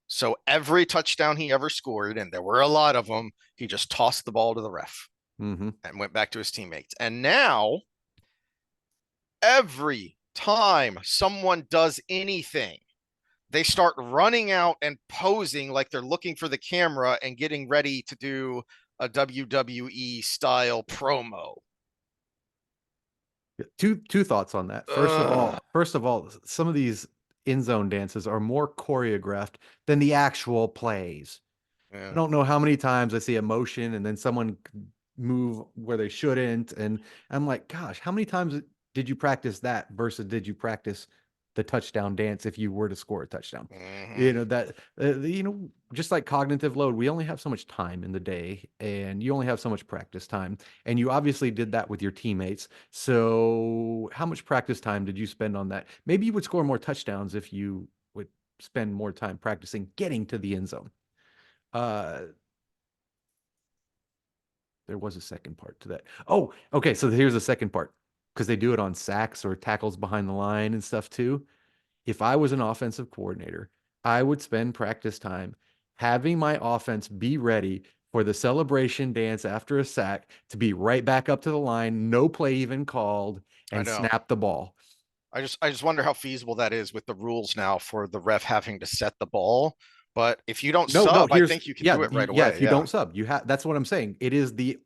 So every touchdown he ever scored, and there were a lot of them, he just tossed the ball to the ref and went back to his teammates. And now, every time someone does anything, they start running out and posing like they're looking for the camera and getting ready to do a WWE style promo. Two thoughts on that. First of all, some of these end zone dances are more choreographed than the actual plays. Yeah. I don't know how many times I see a motion and then someone move where they shouldn't, and I'm like, gosh, how many times did you practice that versus did you practice the touchdown dance if you were to score a touchdown? That just like cognitive load, we only have so much time in the day and you only have so much practice time, and you obviously did that with your teammates. So how much practice time did you spend on that? Maybe you would score more touchdowns if you would spend more time practicing getting to the end zone. There was a second part to that. Oh, okay. So here's the second part, because they do it on sacks or tackles behind the line and stuff too. If I was an offensive coordinator, I would spend practice time having my offense be ready for the celebration dance after a sack to be right back up to the line, no play even called, and snap the ball. I just wonder how feasible that is with the rules now for the ref having to set the ball. But if you don't sub, I think you can do it right away. Yeah, if you don't sub, that's what I'm saying. It is the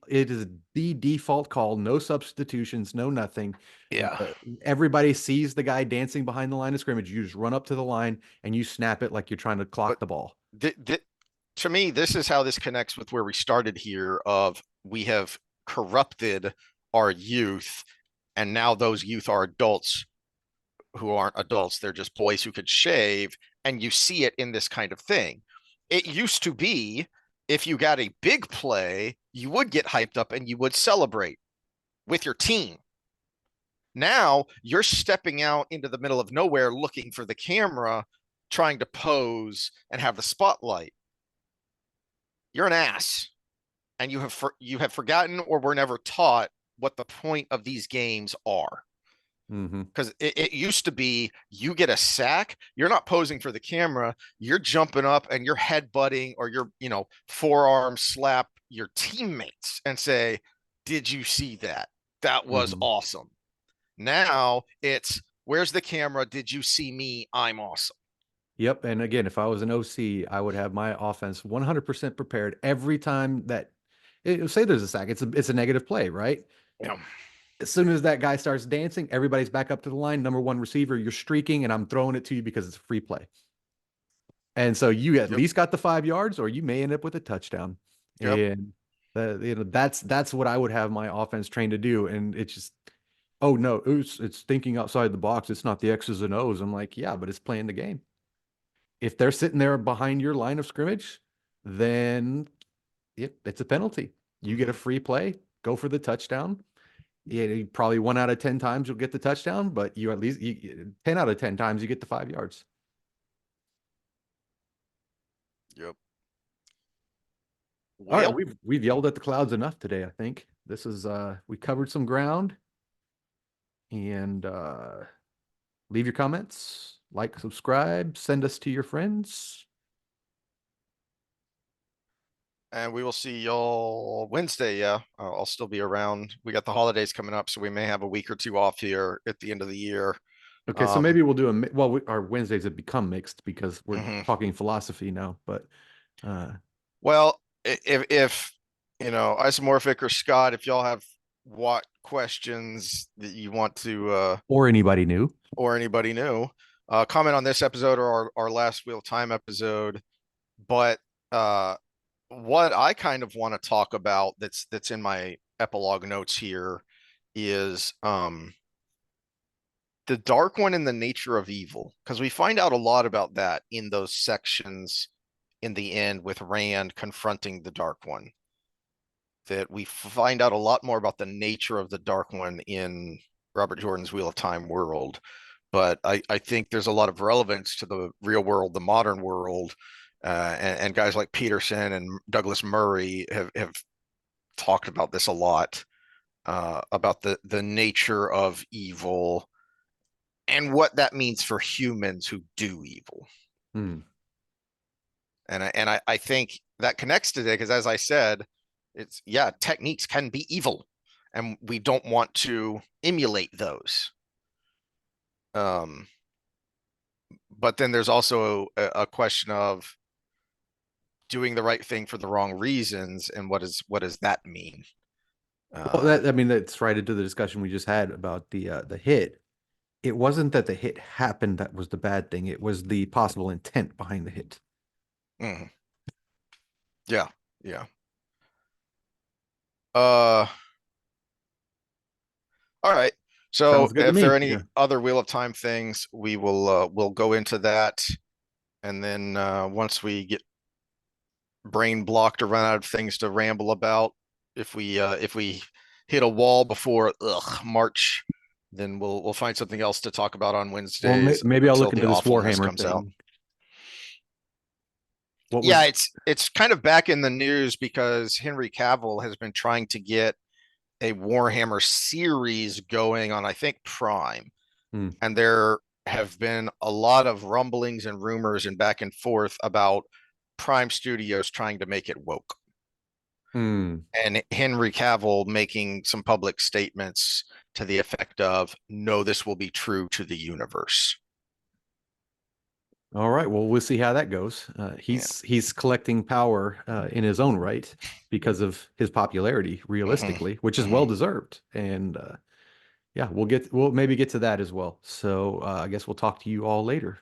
default call, no substitutions, no nothing. Yeah. Everybody sees the guy dancing behind the line of scrimmage. You just run up to the line and you snap it like you're trying to clock the ball. To me, this is how this connects with where we started here of we have corrupted our youth, and now those youth are adults who aren't adults. They're just boys who could shave, and you see it in this kind of thing. It used to be, if you got a big play, you would get hyped up and you would celebrate with your team. Now you're stepping out into the middle of nowhere looking for the camera, trying to pose and have the spotlight. You're an ass, and you have forgotten or were never taught what the point of these games are. Because it used to be, you get a sack, you're not posing for the camera, you're jumping up and you're headbutting or you're forearm slap your teammates and say, did you see that? That was awesome. Now it's, where's the camera? Did you see me? I'm awesome. Yep. And again, if I was an OC, I would have my offense 100% prepared every time that say there's a sack. It's a negative play, right? Yeah. As soon as that guy starts dancing, everybody's back up to the line. Number one receiver, you're streaking, and I'm throwing it to you because it's a free play. And so you at least got the 5 yards, or you may end up with a touchdown. And that's what I would have my offense trained to do. And it's just, oh no, it's thinking outside the box. It's not the X's and O's. I'm like, yeah, but it's playing the game. if they're sitting there behind your line of scrimmage, then it's a penalty. You get a free play, go for the touchdown. Yeah, probably 1 out of 10 times you'll get the touchdown, but you at least 10 out of 10 times you get the 5 yards. Yep. All right, Well, we've yelled at the clouds enough today, I think. This is we covered some ground. And leave your comments, like, subscribe, send us to your friends. and we will see y'all Wednesday. Yeah, I'll still be around. We got the holidays coming up, so we may have a week or two off here at the end of the year. Okay, so maybe we'll do well, our Wednesdays have become mixed because we're Mhm. talking philosophy now, but Well, if you know, Isomorphic or Scott, if y'all have what questions that you want to or anybody new. or anybody new, comment on this episode or our last Wheel of Time episode. But uh what I kind of want to talk about that's in my epilogue notes here is the Dark One and the nature of evil, because we find out a lot about that in those sections in the end with Rand confronting the Dark One. That we find out a lot more about the nature of the Dark One in Robert Jordan's Wheel of Time world. But I think there's a lot of relevance to the real world, the modern world, and guys like Peterson and Douglas Murray have talked about this a lot, about the nature of evil and what that means for humans who do evil. Hmm. And I think that connects today because, as I said, it's techniques can be evil, and we don't want to emulate those. But then there's also a question of doing the right thing for the wrong reasons, and what does that mean? Well, I mean, that's right into the discussion we just had about the hit. It wasn't that the hit happened that was the bad thing. It was the possible intent behind the hit. Mm. Yeah, yeah. All right. So Sounds good to if there me. are any Yeah. other Wheel of Time things, we'll go into that. And then once we get brain blocked or run out of things to ramble about, if we hit a wall before March, then we'll find something else to talk about on Well, Wednesdays maybe I'll until look the into this awfulness Warhammer comes out. thing. What Yeah, was it's kind of back in the news because Henry Cavill has been trying to get a Warhammer series going on, I think, Prime. Hmm. And there have been a lot of rumblings and rumors and back and forth about Prime Studios trying to make it woke. Hmm. And Henry Cavill making some public statements to the effect of, no, this will be true to the universe. All right. Well, we'll see how that goes. He's collecting power in his own right because of his popularity, realistically, which is well deserved. And yeah, we'll maybe get to that as well. So I guess we'll talk to you all later.